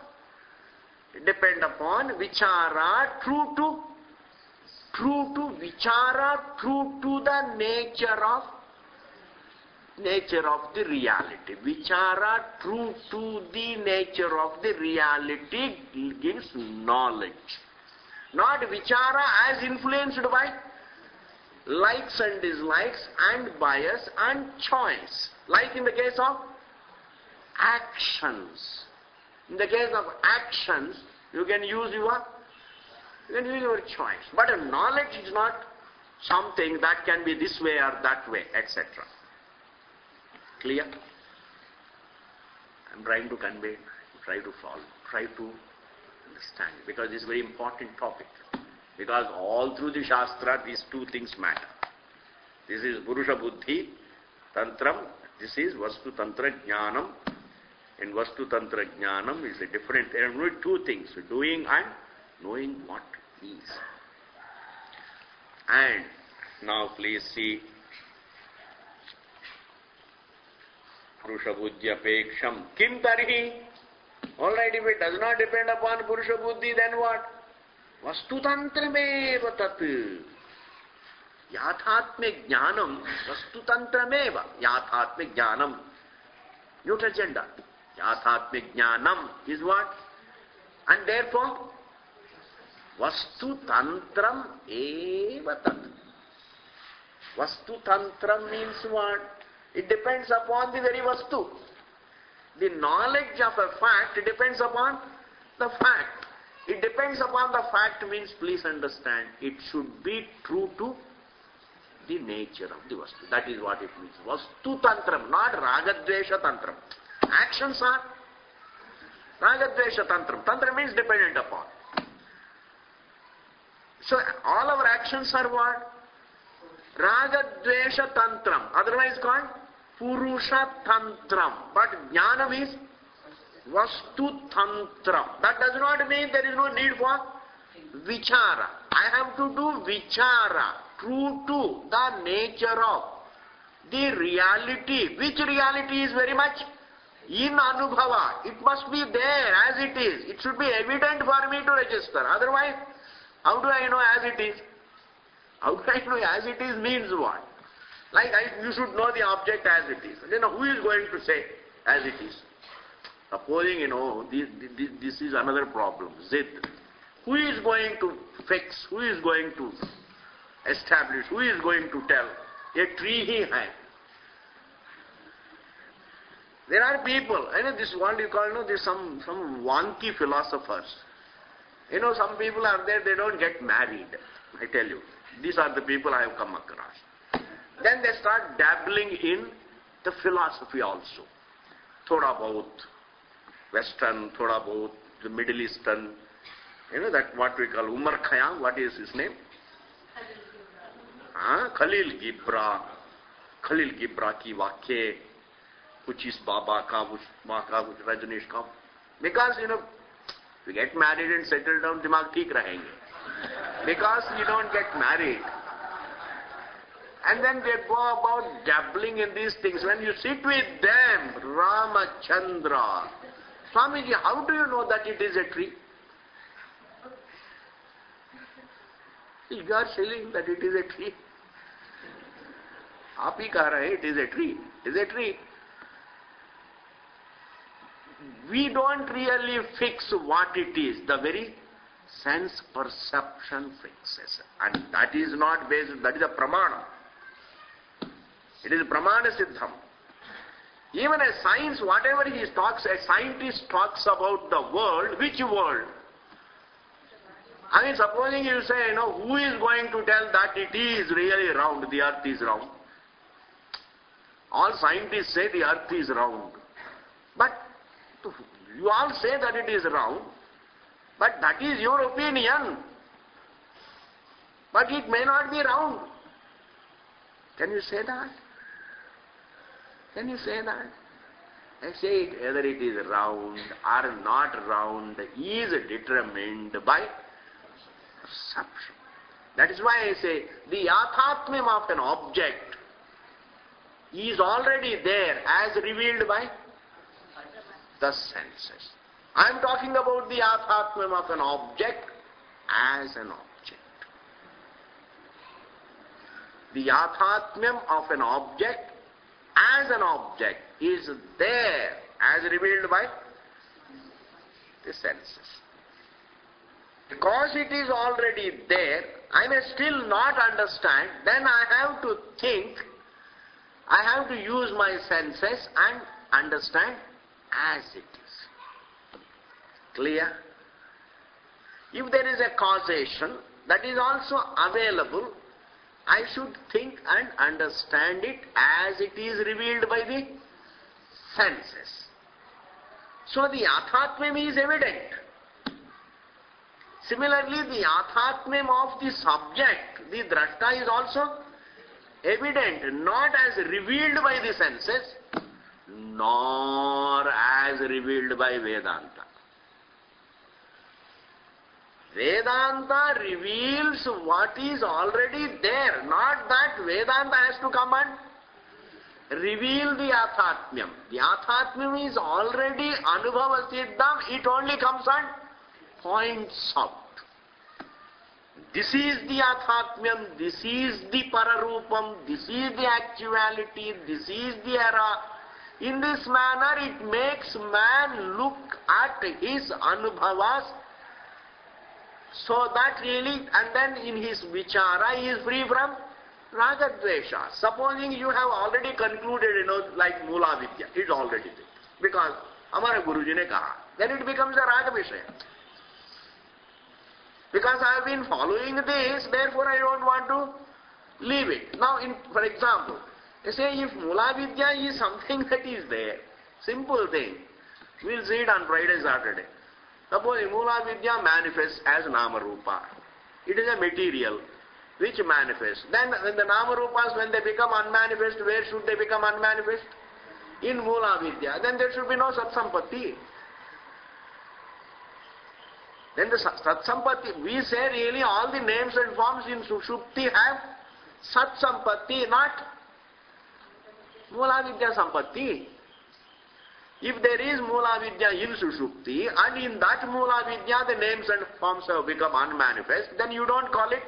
depend upon vichara, true to vichara, true to the nature of the reality. Vichara, true to the nature of the reality, gives knowledge. Not vichara as influenced by likes and dislikes and bias and choice. Like in the case of actions. In the case of actions, you can use your choice. But knowledge is not something that can be this way or that way, etc. Clear? I am trying to convey, try to follow, try to understand, because this is a very important topic. Because all through the Shastra, these two things matter. This is Purusha Buddhi, Tantram, this is Vastu Tantra Jnanam. And Vastu Tantra Jnanam is a different, there are only two things, doing and knowing what is. And now please see, Purusha Buddhyapeksham kim tarihi. Alright, if it does not depend upon Purusha Buddhi, then what? Vastu tantrameva tat. Yathatme jnanam vastu tantrameva. Yathatme jnanam. New agenda. Yathatme jnanam is what? And therefore, vastu tantram eva tat. Vastu tantram means what? It depends upon the very vastu. The knowledge of a fact depends upon the fact. It depends upon the fact means, please understand, it should be true to the nature of the vastu. That is what it means. Vastu tantram, not ragadvesha tantram. Actions are ragadvesha tantram. Tantra means dependent upon. So all our actions are what? Ragadvesha tantram. Otherwise called Purusha tantram. But jnanam is Vastu tantram. That does not mean there is no need for vichara. I have to do vichara, true to the nature of the reality. Which reality is very much in anubhava. It must be there as it is. It should be evident for me to register. Otherwise, how do I know as it is? How do I know as it is means what? Like you should know the object as it is. Then who is going to say as it is? Supposing, this is another problem, zid. Who is going to fix? Who is going to establish? Who is going to tell? A tree he hai. There are people, this is what you call, there's some wonky philosophers. Some people are there, they don't get married. I tell you, these are the people I have come across. Then they start dabbling in the philosophy also. Thoda bahut Western, thoda bahut the Middle Eastern, that what we call Umar Khayyam, what is his name? Khalil गिब्रा की वाक्य, कुछ इस बाबा का, कुछ माँ का, कुछ रजनीश का. Because, if you get married and settle down, दिमाग ठीक रहेंगे. Because you don't get married. And then they go about dabbling in these things. When you sit with them, Ramachandra, Swamiji, how do you know that it is a tree? You are saying that it is a tree. आप ही कह रहे हैं, it is a tree. It is a tree. We don't really fix what it is. The very sense perception fixes. And that is not based, that is a pramana. It is pramana siddham. Even a science, whatever he talks, a scientist talks about the world. Which world? I mean, supposing you say, who is going to tell that it is really round, the earth is round? All scientists say the earth is round. But you all say that it is round, but that is your opinion. But it may not be round. Can you say that? Can you say that? I say whether it is round or not round is determined by perception. That is why I say the yathatmam of an object is already there as revealed by the senses. I am talking about the yathatmam of an object as an object. The yathatmam of an object as an object is there as revealed by the senses. Because it is already there, I may still not understand, then I have to think, I have to use my senses and understand as it is. Clear? If there is a causation that is also available, I should think and understand it as it is revealed by the senses. So the yathatmam is evident. Similarly, the yathatmam of the subject, the drashta, is also evident, not as revealed by the senses, nor as revealed by Vedanta. Vedanta reveals what is already there, not that Vedanta has to come and reveal the yathatmam. The yathatmam is already anubhava siddham, it only comes and points out. This is the yathatmam, this is the pararupam, this is the actuality, this is the era. In this manner it makes man look at his anubhavas so that really, and then in his vichara he is free from ragadvesha. Supposing you have already concluded, like Mula Vidya, it's already there. Because Amara Guruji ne kaha, then it becomes a raga vishaya. Because I have been following this, therefore I don't want to leave it. Now, for example, you say if Mula Vidya is something that is there, simple thing, we'll see it on Friday, Saturday. Suppose Mula Vidya manifests as Nama Rupa. It is a material which manifests. Then when the Nama Rupas, when they become unmanifest, where should they become unmanifest? In Mula Vidya. Then there should be no Satsampatti. Then the Satsampatti, we say really all the names and forms in Sushupti have Satsampatti, not Mula Vidya Sampatti. If there is Mula Vidya in Sushupti, and in that Mula Vidya the names and forms have become unmanifest, then you don't call it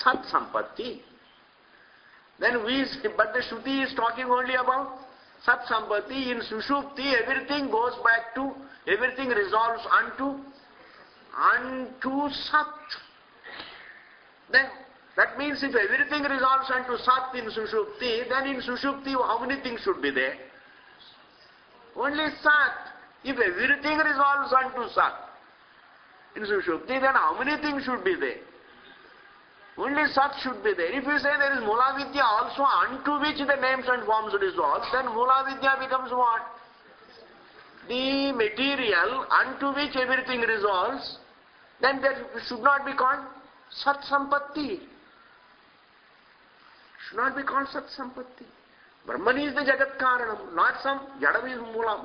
Sat Sampatti. Then but the Shruti is talking only about Sat Sampatti. In Sushupti, everything goes back to, everything resolves unto Sat. Then that means if everything resolves unto Sat in Sushupti, then in Sushupti how many things should be there? Only Sat. If everything resolves unto Sat in Sushupti, then how many things should be there? Only Sat should be there. If you say there is Mula Vidya also unto which the names and forms resolve, then Mula Vidya becomes what? The material unto which everything resolves, then there should not be called Sat Sampatti. Should not be called Sat Sampatti. Brahman is the Jagat Karanam, not some Jadam is Moolam.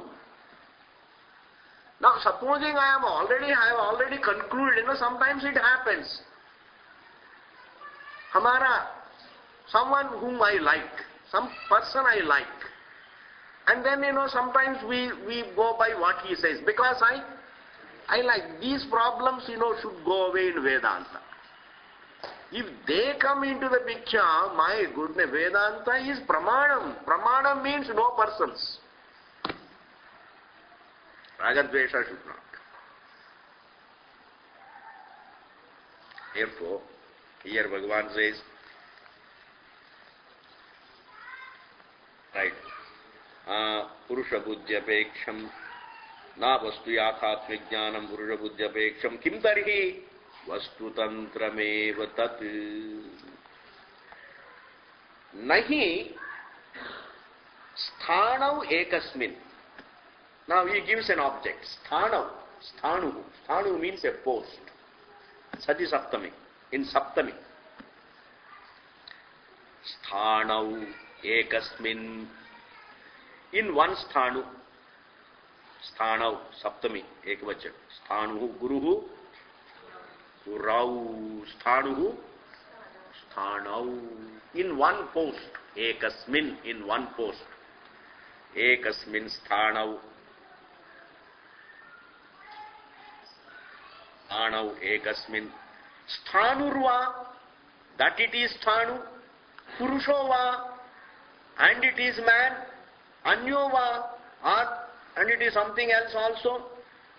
Now supposing I have already concluded, sometimes it happens. Someone whom I like, some person I like. And then, sometimes we go by what he says. Because I like these problems, should go away in Vedanta. If they come into the picture, my goodness, Vedanta is Pramanam. Pramanam means no persons. Ragadvesha should not. Therefore, here Bhagavan says, right, Purusha Buddhyapeksham na vastu yathatmik jnanam Purusha Buddhyapeksham kim tarhi vastu tantrameva tat nahi sthanav ekasmin. Now he gives an object. Sthanu means a post. Sati Saptami. In Saptami. Sthanav ekasmin. In one sthanu. Sthanav Saptami. Ekvachan. Sthanu Guruhu. Gurau. Sthanuhu. Sthanav. In one post. Ekasmin. In one post. Ekasmin sthanav. Sthanav ekasmin. Sthanurva, that it is sthanu. Purushova, and it is man. Anyova, and it is something else also.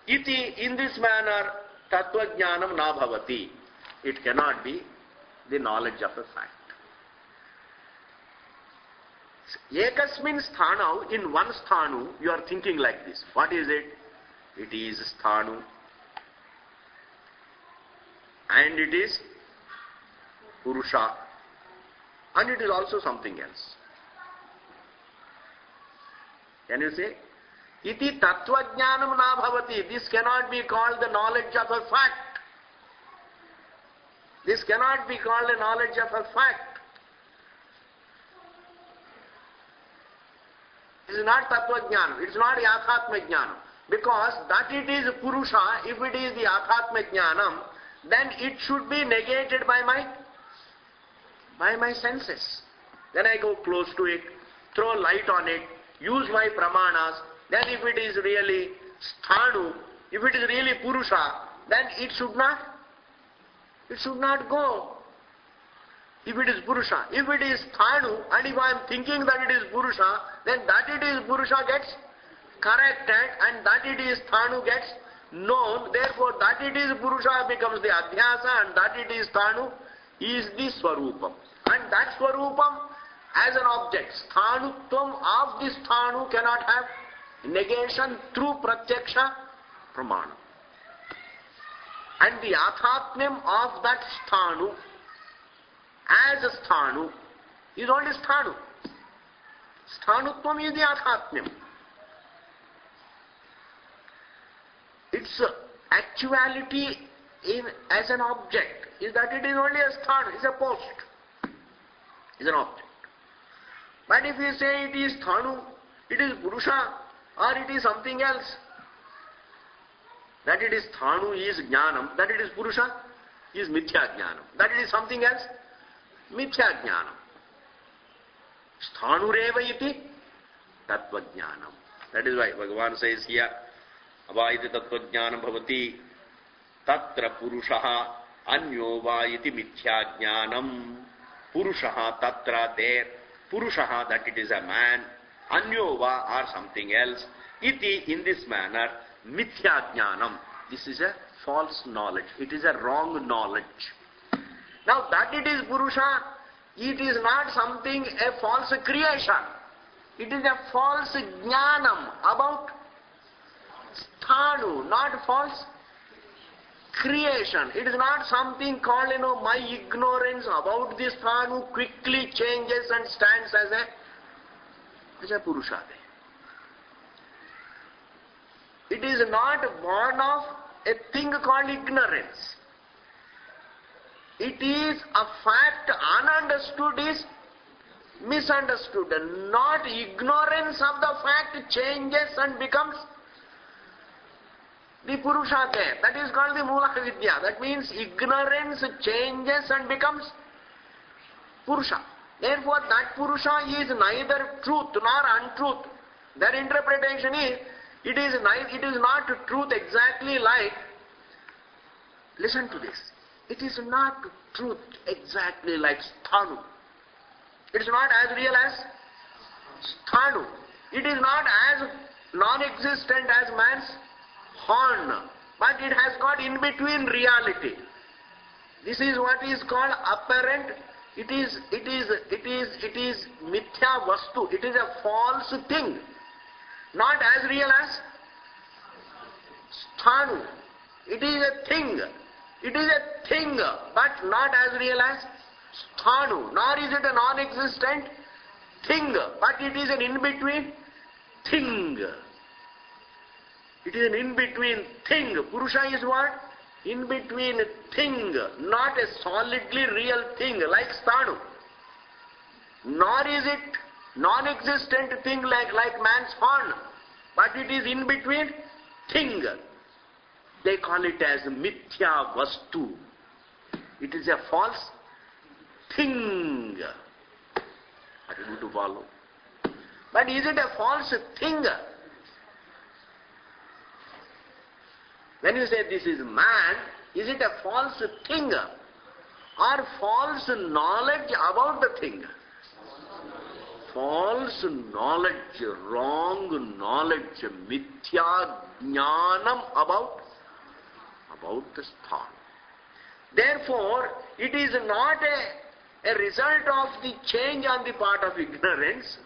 Iti, in this manner, tattva jnanam na bhavati. It cannot be the knowledge of a fact. Ekasmin sthanav, in one sthanu, you are thinking like this. What is it? It is sthanu. And it is Purusha. And it is also something else. Can you say? Iti tattva jnanam na bhavati. This cannot be called the knowledge of a fact. This cannot be called the knowledge of a fact. It is not tattva jnanam. It is not yathatma jnanam. Because that it is Purusha, if it is the yathatma jnanam, then it should be negated by my senses. Then I go close to it, throw light on it, use my pramanas. Then if it is really sthanu, if it is really Purusha, then it should not go. If it is Purusha. If it is sthanu, and if I am thinking that it is Purusha, then that it is Purusha gets corrected, and that it is sthanu gets known. Therefore, that it is Purusha becomes the adhyasa, and that it is sthanu is the Swarupam. And that Swarupam as an object, sthanutvam of this sthanu cannot have negation through pratyaksha pramana. And the athatmyam of that sthanu as a sthanu is only sthanu. Sthanutvam is the athatmyam. Its actuality as an object is that it is only a sthanu, it's a post, it's an object. But if you say it is sthanu, it is Purusha, or it is something else, that it is sthanu is jnanam, that it is Purusha is mithya jnanam, that it is something else, mithya jnanam. Sthanureva iti tattva jnanam. That is why Bhagavan says here, Avaiti tattva jnanam bhavati tatra purushaha anyo va iti mithya jnanam. Purushaha tatra there. Purushaha, that it is a man. Anyo va or something else. Iti, in this manner, mithya jnanam. This is a false knowledge. It is a wrong knowledge. Now that it is Purusha, it is not something, a false creation. It is a false jnanam about sthanu, not false creation. It is not something called, my ignorance about this sthanu quickly changes and stands as a Purusha. It is not born of a thing called ignorance. It is a fact ununderstood is misunderstood. Not ignorance of the fact changes and becomes the Purusha there. That is called the Mula Vidya. That means ignorance changes and becomes Purusha. Therefore, that Purusha is neither truth nor untruth. Their interpretation is, it is not truth exactly like, listen to this, it is not truth exactly like Sthanu. It is not as real as Sthanu. It is not as non-existent as man's horn, but it has got in between reality. This is what is called apparent. It is mithya vastu. It is a false thing, not as real as Sthanu. It is a thing. It is a thing, but not as real as Sthanu. Nor is it a non-existent thing, but it is an in-between thing. It is an in-between thing. Purusha is what? In-between thing, not a solidly real thing like Sthanu. Nor is it non-existent thing like man's horn, but it is in-between thing. They call it as mithya vastu. It is a false thing. Are you able to follow? But is it a false thing? When you say this is man, is it a false thing or false knowledge about the thing? False knowledge, wrong knowledge, mithya jnanam about the Sthanu. Therefore, it is not a result of the change on the part of ignorance.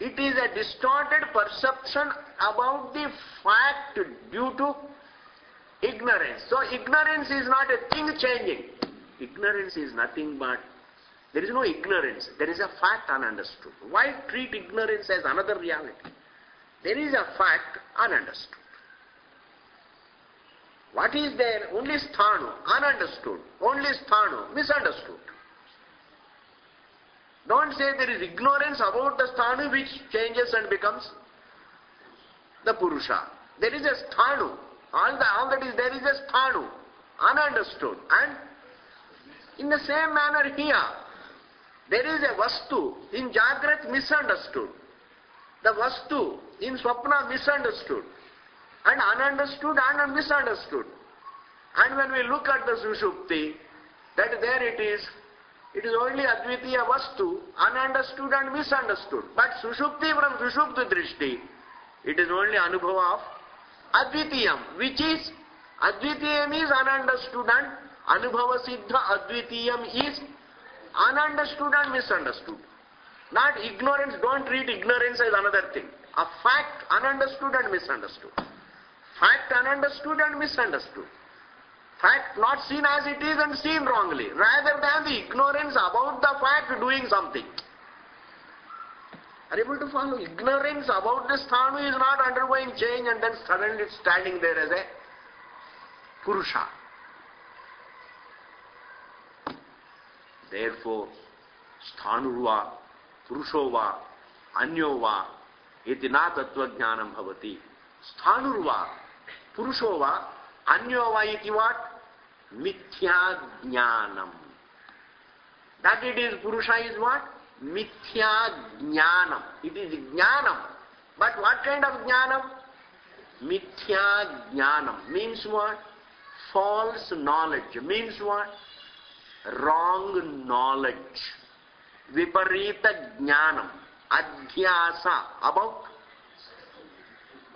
It is a distorted perception about the fact due to ignorance. So ignorance is not a thing changing. Ignorance is nothing but, there is no ignorance, there is a fact ununderstood. Why treat ignorance as another reality? There is a fact ununderstood. What is there? Only Sthanu, ununderstood. Only Sthanu, misunderstood. Don't say there is ignorance about the Sthanu which changes and becomes the Purusha. There is a Sthanu. All that is, there is a Sthanu, ununderstood. And in the same manner here, there is a Vastu in Jagrat misunderstood. The Vastu in Swapna misunderstood. And ununderstood and misunderstood. And when we look at the Sushupti, that there it is only Advitiya Vastu, ununderstood and misunderstood. But Sushupti from Sushupti Drishti, it is only Anubhava of Advitiyam, which is, Advitiyam is ununderstood and Anubhava Siddha Advitiyam is ununderstood and misunderstood. Not ignorance, don't treat ignorance as another thing. A fact ununderstood and misunderstood. Fact ununderstood and misunderstood. Fact not seen as it is and seen wrongly, rather than the ignorance about the fact doing something. Are you able to follow? Ignorance about the Sthanu is not undergoing change and then suddenly it's standing there as a Purusha. Therefore, Sthanurva, Purushova, Anyova, iti na tattva jnanam bhavati. Sthanurva, Purushova, Anyova iti what? Mithya jnanam. That it is Purusha is what? Mithya jnanam. It is jnanam. But what kind of jnanam? Mithya jnanam. Means what? False knowledge. Means what? Wrong knowledge. Viparita jnanam. Adhyasa. About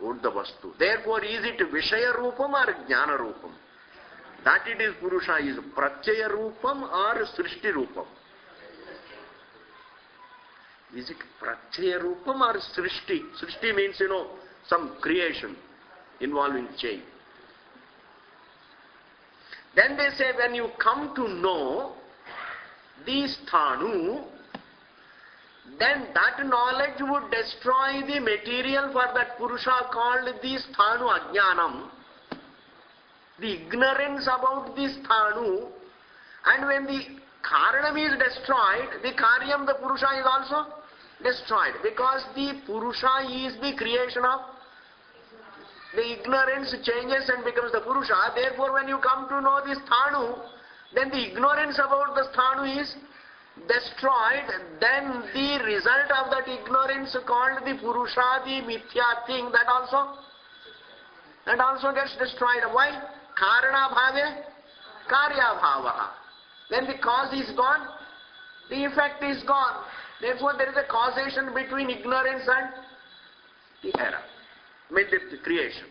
the Vastu. Therefore, is it Vishaya Rupam or Jnana Rupam? That it is Purusha is Pratyaya Rupam or Srishti Rupam? Is it Pratyaya Rupam or Srishti? Srishti means, some creation involving change. Then they say, when you come to know the Sthanu, then that knowledge would destroy the material for that Purusha called the Sthanu Ajnanam, the ignorance about the Sthanu. And when the Karanam is destroyed, the Karyam, the Purusha is also destroyed. Because the Purusha is the creation of the ignorance changes and becomes the Purusha. Therefore, when you come to know this Sthanu, then the ignorance about the Sthanu is destroyed. Then the result of that ignorance called the Purusha, the Mithya thing, that also gets destroyed. Why? Karana bhave, karya bhavaha. When the cause is gone, the effect is gone. Therefore, there is a causation between ignorance and the error. The creation.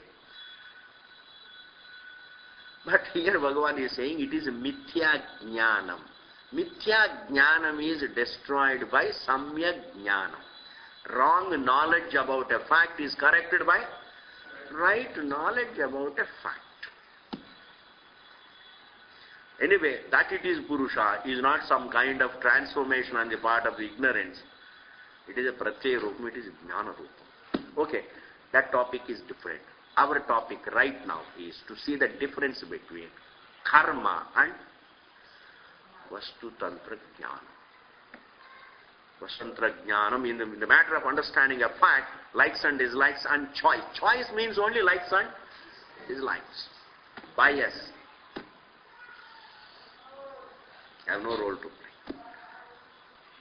But here Bhagavan is saying it is mithya jnanam. Mithya jnanam is destroyed by samyak jnanam. Wrong knowledge about a fact is corrected by right knowledge about a fact. Anyway, that it is Purusha is not some kind of transformation on the part of the ignorance. It is a pratyaya rupam, it is jnana rupam. Okay. That topic is different. Our topic right now is to see the difference between karma and vastu tantra jnana. Vastu tantra jnanam, in the matter of understanding a fact, likes and dislikes and choice. Choice means only likes and dislikes. Bias. Have no role to play.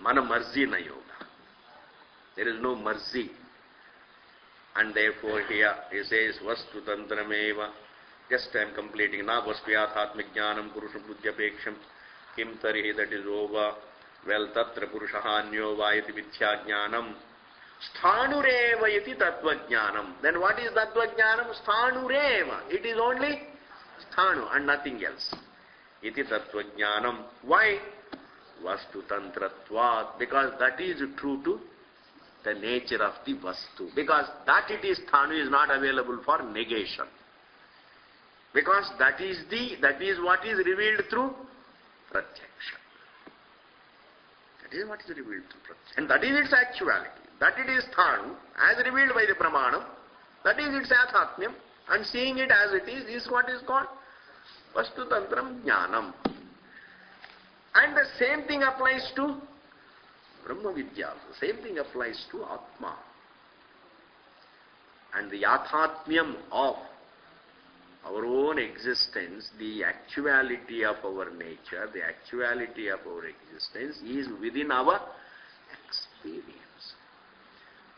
Mana marzi na yoga. There is no marzi. And therefore here he says, Vastu tantrameva. Just I am completing. Na vaspyathatmik jnanam purusham buddhyapeksham. Kim tarihi, that is over. Well, tatra purushahanyo vayati mithya jnanam. Sthanureva iti tattva jnanam. Then what is tattva jnanam? Sthanureva. It is only sthanu and nothing else. Iti tattva jnanam. Why? Vastu tantratvat. Because that is true to the nature of the vastu. Because that it is sthanu is not available for negation. Because that is what is revealed through pratyaksha. That is what is revealed through pratyaksha. And that is its actuality. That it is sthanu, as revealed by the pramanam, that is its athatmyam, and seeing it as it is what is called vastu tantram jnanam. And the same thing applies to Brahma Vidya. The same thing applies to Atma. And the athatmyam of our own existence, the actuality of our nature, the actuality of our existence is within our experience.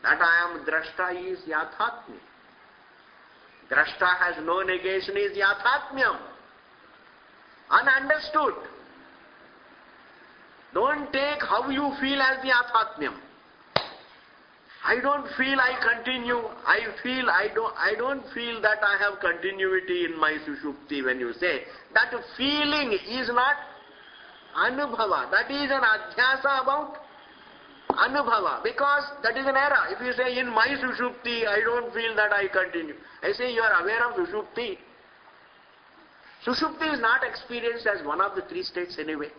That I am drashta is yathatmya. Drashta has no negation is yathatmyam. Ununderstood. Don't take how you feel as the athatmyam. I don't feel I continue. I don't feel that I have continuity in my sushupti. When you say that feeling is not anubhava. That is an adhyasa about anubhava. Because that is an error. If you say in my sushupti I don't feel that I continue. I say you are aware of sushupti. Sushupti is not experienced as one of the three states anyway.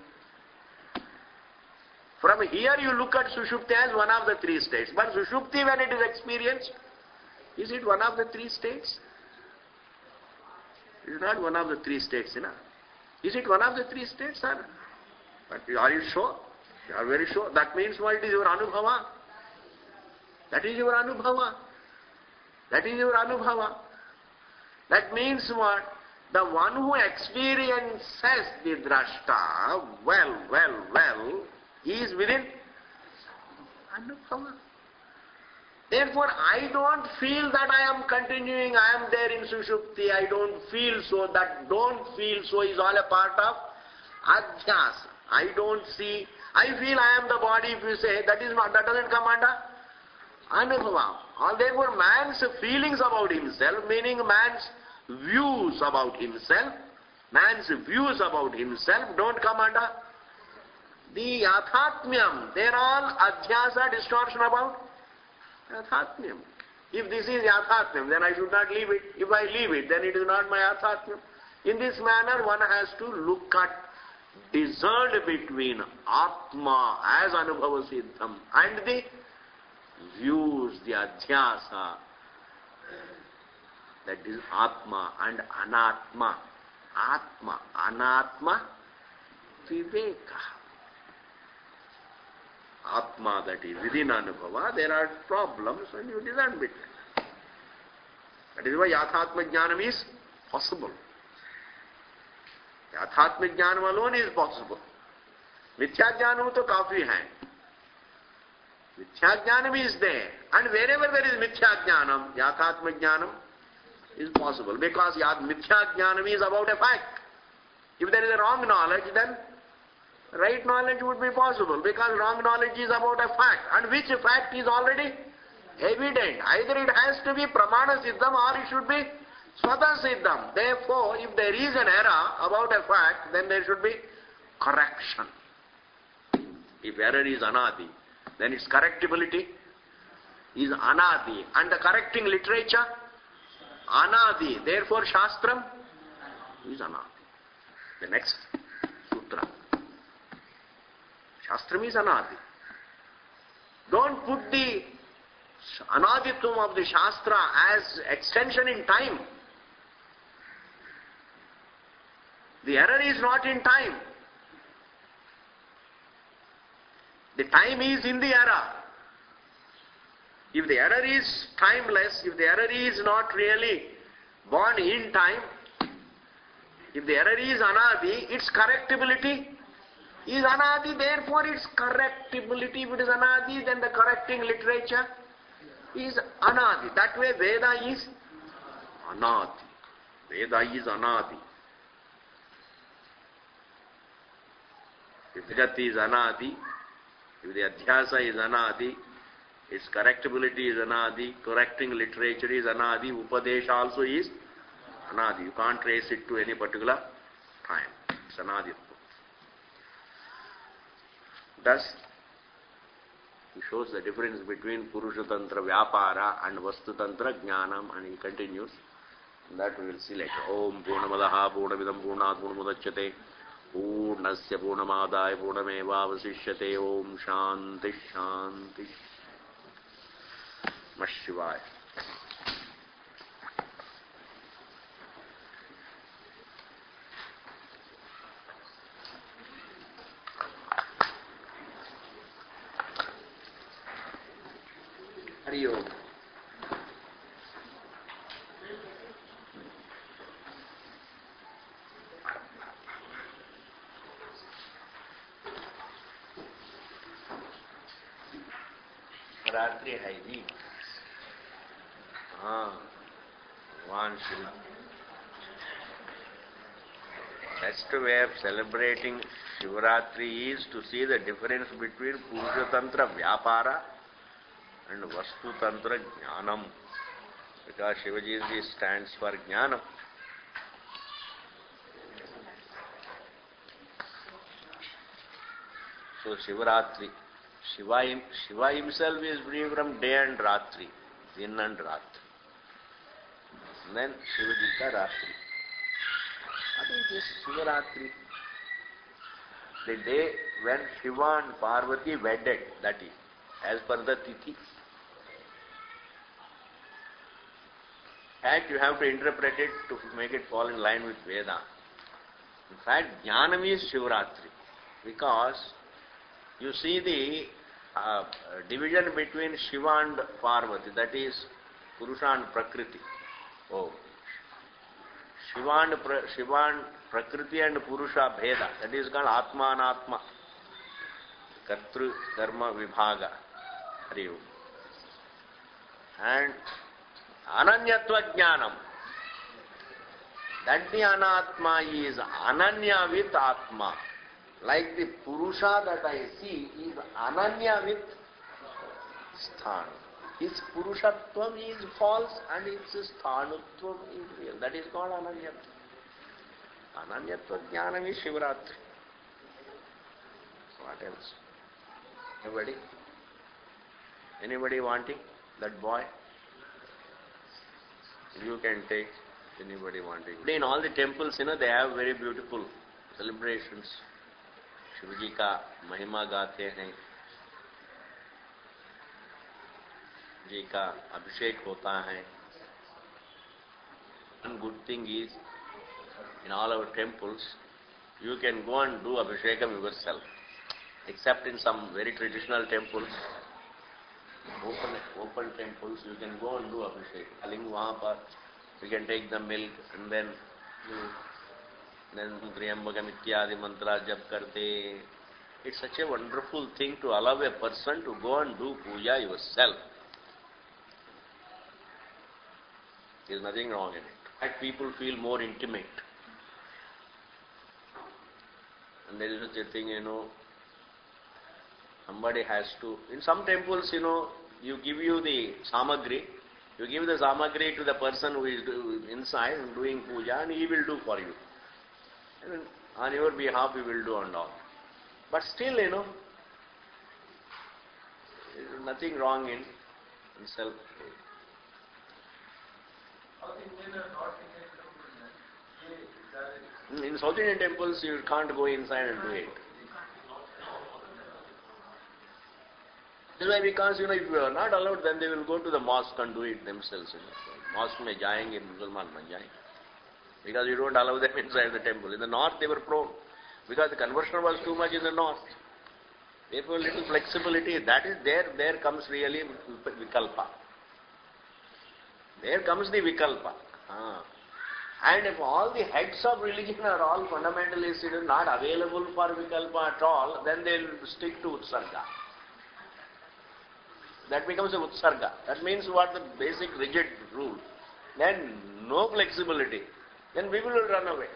From here you look at Sushupti as one of the three states. But Sushupti when it is experienced, is it one of the three states? It is not one of the three states, you know. Is it one of the three states, sir? But are you sure? You are very sure. That means what? It is your anubhava. That is your anubhava. That is your anubhava. That means what? The one who experiences the drashta, well, he is within anubhava. Therefore, I don't feel that I am continuing, I am there in Sushupti, I don't feel so. That don't feel so is all a part of adhyasa. I don't see, I feel I am the body, if you say, that doesn't come under anubhava. Or therefore, man's feelings about himself, meaning man's views about himself, don't come under the athatmyam. They are all adhyasa, distortion about athatmyam. If this is athatmyam, then I should not leave it. If I leave it, then it is not my athatmyam. In this manner, one has to look at, discern between Atma as Anubhava Siddham and the views, the adhyasa, that is Atma and Anatma. Atma, Anatma, Viveka. Atma, that is within Anubhava, there are problems and you discern between. That is why Yathatma Jnanam is possible. Yathatma Jnanam alone is possible. Mithya Jnanam to kafi hai. Mithya Jnanam is there. And wherever there is Mithya Jnanam, Yathatma Jnanam is possible. Because Mithya Jnanam is about a fact. If there is a wrong knowledge, then right knowledge would be possible. Because wrong knowledge is about a fact. And which fact is already evident. Either it has to be Pramana Siddham or it should be Swata Siddham. Therefore, if there is an error about a fact, then there should be correction. If error is Anadi, then its correctability is Anadi. And the correcting literature, Anadi. Therefore, Shastram is Anadi. The next sutra. Shastram is Anadi. Don't put the Anaditvam of the Shastra as extension in time. The error is not in time. The time is in the error. If the error is timeless, if the error is not really born in time, if the error is Anadi, its correctability is Anadi, therefore its correctability, if it is Anadi, then the correcting literature is Anadi. That way Veda is Anadi. Veda is Anadi. If the Jati is Anadi, if the Adhyasa is Anadi, its correctability is Anadi, correcting literature is Anadi, Upadesha also is Anadi. You can't trace it to any particular time. It's Anadi. Thus, he shows the difference between Purusha Tantra Vyapara and Vastu Tantra Jnanam, and he continues. That we will see later. Om Purnamadaha Purnamidam Purnat Purnamudachyate Purnasya Purnamadaya Purnameva Vasishyate. Om Shanti Shanti. Namah Shivaya. Hari Om. रात्रि है जी. हाँ, भगवान Shri. Best way of celebrating Shivaratri is to see the difference between Purusha Tantra Vyapara and Vastu Tantra Jnanam, because Shivaji stands for Jnanam. So Shivaratri, Shiva himself is free from day and Ratri, Din and Ratri. And then Shivaji ka Ratri. What is this Shivaratri? The day when Shiva and Parvati wedded, that is, as per the Tithi. And you have to interpret it to make it fall in line with Veda. In fact, Jnanam is Shivaratri, because you see the division between Shiva and Parvati, that is Purusha and Prakriti. Oh, Shiva and Prakriti and Purusha Bheda, that is called Atma and Atma, Kartru Karma Vibhaga. Hari Om. And Ananyatva Jnanam, that the Anatma is Ananya with Atma. Like the Purusha that I see is Ananya with Sthana. His Purushatvam is false and its Sthanutvam is real. That is called Ananyatva. Ananyatva Jnanam is Shivaratri. What else? Anybody? Anybody wanting? That boy? You can take. Anybody wanting? In all the temples, they have very beautiful celebrations. Shivji का महिमा गाते हैं, जी का अभिषेक होता है. One good thing is, in all our temples, you can go and do abhishekam yourself. except in some very traditional temples, open temples, you can go and do abhishek. Kaling wahan par, you can take the milk and then Triyambakam ityadi mantra jap karte. It's such a wonderful thing to allow a person to go and do puja yourself. There is nothing wrong in it. In fact, people feel more intimate. And there is such a thing, somebody has to, in some temples, you give the samagri to the person who is inside and doing puja, and he will do for you. And on your behalf he will do and all. But still, there is nothing wrong in self. In South Indian temples, you can't go inside and do it. This is why, because, if you are not allowed, then they will go to the mosque and do it themselves. Mosque mein jayenge, Musalman mein jayenge. Because you don't allow them inside the temple. In the north, they were prone. Because the conversion was too much in the north. Therefore, little flexibility, that is there comes really vikalpa. There comes the vikalpa. And if all the heads of religion are all fundamentalists, it is not available for vikalpa at all, then they will stick to utsarga. That becomes a utsarga. That means what the basic rigid rule. Then no flexibility. Then people will run away.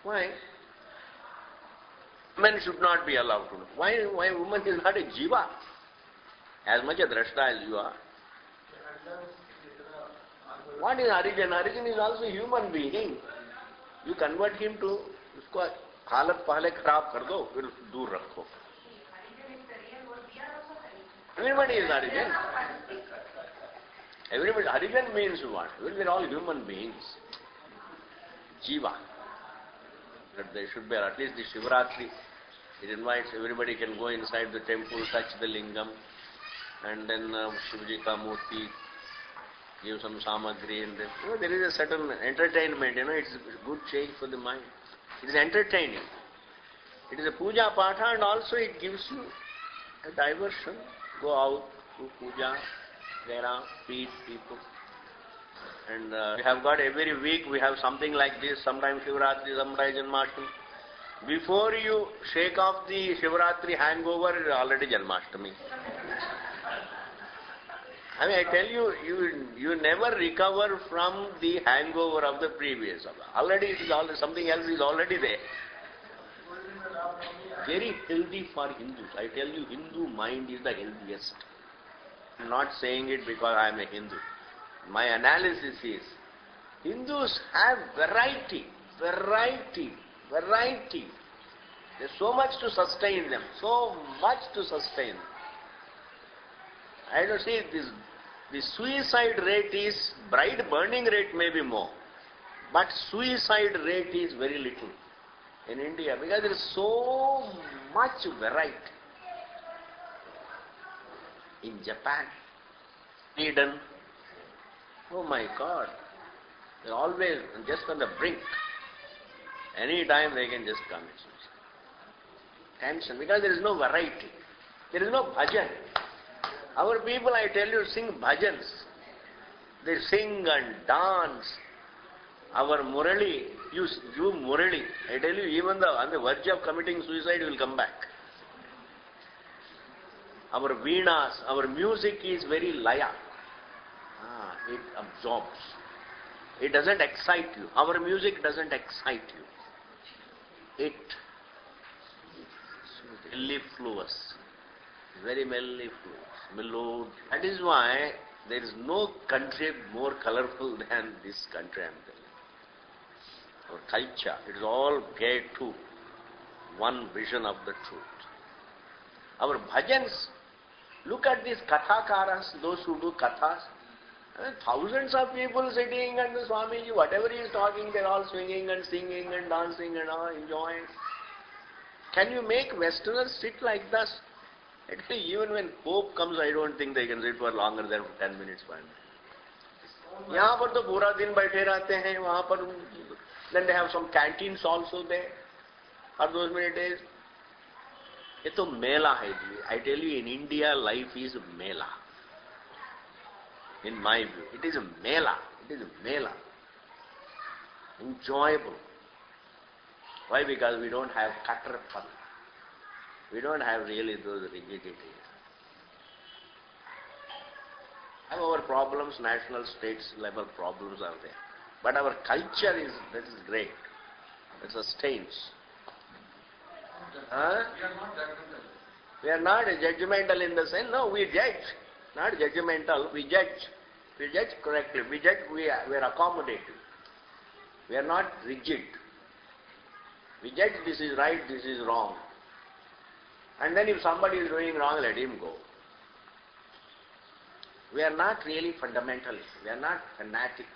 Why? Men should not be allowed to know. Why woman is not a jiva? As much a drashta as you are. What is Harijan? Harijan is also a human being. You convert him to, usko halat pahle kharab kar do, fir dur rakho. Everybody is Harijan. Everybody, Harijan means what? We are all human beings. Jiva. That there should be, at least the Shivratri, it invites everybody can go inside the temple, touch the lingam, and then Shivji ka murti, give some samagri, and then, there is a certain entertainment, it's a good change for the mind. It is entertaining. It is a puja patha, and also it gives you a diversion. Go out to puja, feed people. And we have got every week, we have something like this, sometimes Shivratri, sometimes Janmashtami. Before you shake off the Shivratri hangover, already Janmashtami. I mean, I tell you, you never recover from the hangover of the previous. Already it is something else is already there. Very healthy for Hindus. I tell you, Hindu mind is the healthiest. I am not saying it because I am a Hindu. My analysis is, Hindus have variety. There is so much to sustain them. I don't see this. The suicide rate is, bride burning rate may be more, but suicide rate is very little in India because there is so much variety. In Japan, Sweden, oh my God, they are always just on the brink. Any time they can just commit suicide. Tension, because there is no variety. There is no bhajan. Our people, I tell you, sing bhajans. They sing and dance. Our Murali, you do Murali. I tell you, even on the verge of committing suicide, will come back. Our Veenas, our music is very laya. It absorbs. It doesn't excite you. Our music doesn't excite you. It mellifluous. Very mellifluous. Mellowed. That is why there is no country more colorful than this country, I am telling you. Our culture, it is all geared to one vision of the truth. Our bhajans, look at these kathakaras, those who do kathas. Thousands of people sitting and the Swamiji, whatever he is talking, they are all swinging and singing and dancing and all enjoying. Can you make Westerners sit like this? Actually, even when Pope comes, I don't think they can sit for longer than 10 minutes, 5 minutes. यहाँ पर तो पूरा दिन बैठे रहते हैं, वहाँ पर then they have some canteens also there for those many days. ये तो मेला है जी. I tell you, in India, life is mela. In my view, it is a mela. It is a mela. Enjoyable. Why? Because we don't have cutter fun. We don't have really those rigidities. Have our problems, national, states level problems are there. But our culture is, that is great. It sustains. Huh? We are not judgmental in the sense, no, we judge. Not judgmental, we judge. We judge correctly. We judge, we are accommodative. We are not rigid. We judge this is right, this is wrong. And then if somebody is doing wrong, let him go. We are not really fundamentalists. We are not fanatics.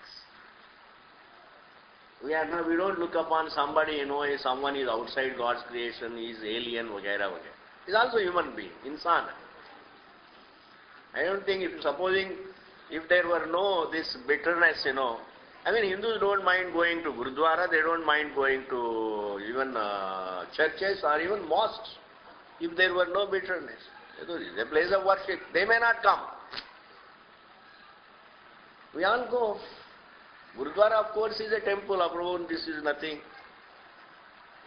We don't look upon somebody, if someone is outside God's creation, he is alien, vagera, vagera. He is also a human being, insan. I don't think, if there were no this bitterness, Hindus don't mind going to Gurudwara, they don't mind going to even churches or even mosques. If there were no bitterness, it is a place of worship. They may not come. We all go. Gurudwara, of course, is a temple. Approval, this is nothing.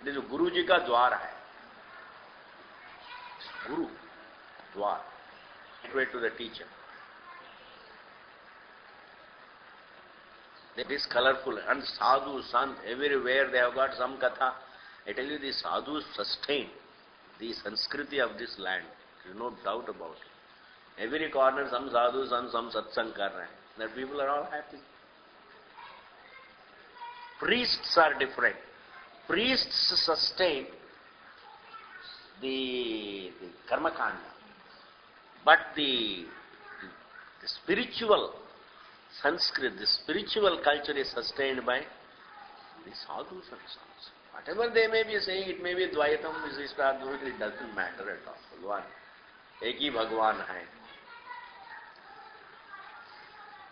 It is Guruji ka dwar hai. Guru, dwar. Gateway to the teacher. It is colorful. And sadhu, sant, everywhere they have got some katha. I tell you, the sadhus sustain the Sanskriti of this land. There is no doubt about it. Every corner, some sadhus and some satsang kar rahe. That people are all happy. Priests are different. Priests sustain the karma kanda. But the spiritual Sanskrit, the spiritual culture is sustained by the sadhus and sants. Whatever they may be saying, it may be Dvaitam, Visishta, it doesn't matter at all. Bhagwan, ek hi Bhagwan hai.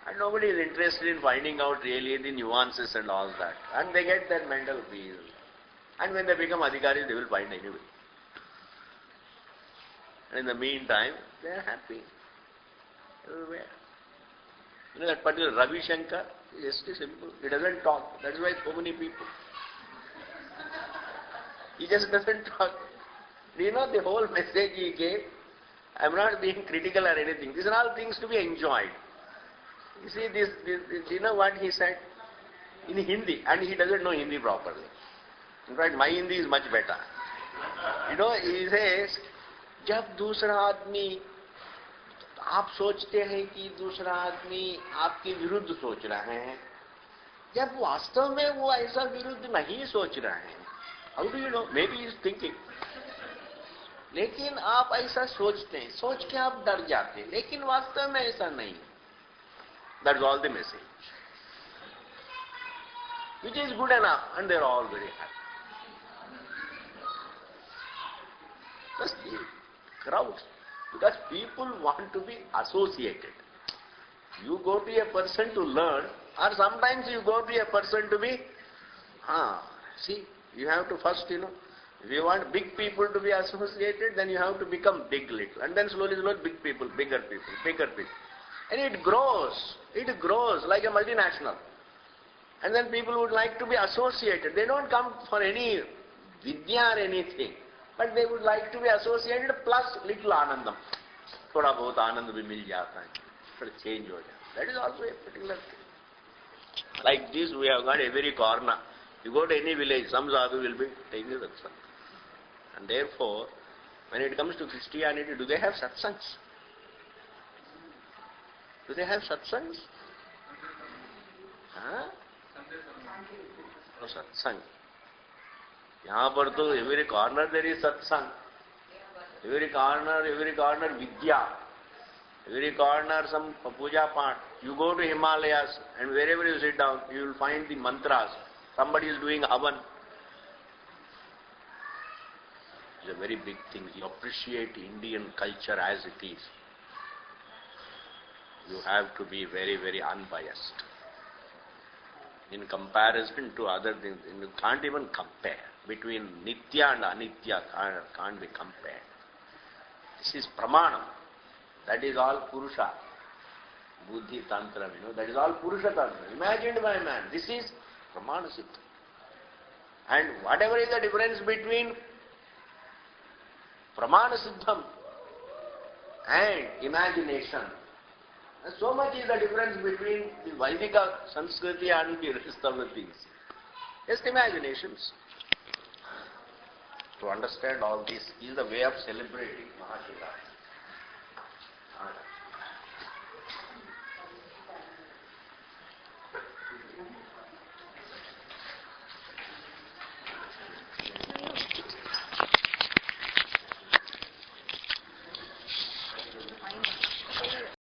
And nobody is interested in finding out really the nuances and all that. And they get that mental peace. And when they become adhikaris, they will find anyway. And in the meantime, they are happy. Everywhere. That particular Ravi Shankar is just simple. He doesn't talk. That's why so many people. He just doesn't talk. Do you know the whole message he gave? I am not being critical or anything. These are all things to be enjoyed. You see, do you know what he said? In Hindi, and he doesn't know Hindi properly. In fact, my Hindi is much better. He says, जब दूसरा आदमी, आप सोचते हैं कि दूसरा आदमी आपके विरुद्ध सोच रहे हैं, जब वास्तव में वो ऐसा विरुद्ध नहीं सोच रहे हैं, how do you know? Maybe he is thinking. लेकिन आप ऐसा सोचते हैं, सोच के आप डर जाते हैं, लेकिन वास्तव में ऐसा नहीं. That's all the message. Which is good enough, and they're all very happy. Just the crowds. Because people want to be associated. You go to a person to learn, or sometimes you go to a person to be, see, you have to first, if you want big people to be associated, then you have to become big little. And then slowly, big people, bigger people, bigger people. And it grows like a multinational. And then people would like to be associated. They don't come for any vidya or anything, but they would like to be associated plus little anandam. Thoda bahut anand bhi mil jata hai. But change ho jata. That is also a particular thing. Like this, we have got every corner. You go to any village, some sadhu will be taking the satsang. And therefore, when it comes to Christianity, do they have satsangs? Do they have satsangs? No satsang. Yahan par to every corner there is satsang. Every corner vidya. Every corner some puja part. You go to Himalayas and wherever you sit down, you will find the mantras. Somebody is doing havan. It's a very big thing. You appreciate Indian culture as it is. You have to be very, very unbiased. In comparison to other things, you can't even compare. Between Nitya and Anitya can't be compared. This is Pramanam. That is all Purusha. Buddhi Tantra, that is all Purusha Tantra. Imagined by man. This is Pramana Siddha. And whatever is the difference between Pramana Siddham and imagination, so much is the difference between the Vaidika Sanskriti and the rest of the things. Just imaginations. To understand all this is the way of celebrating Mahashivratri.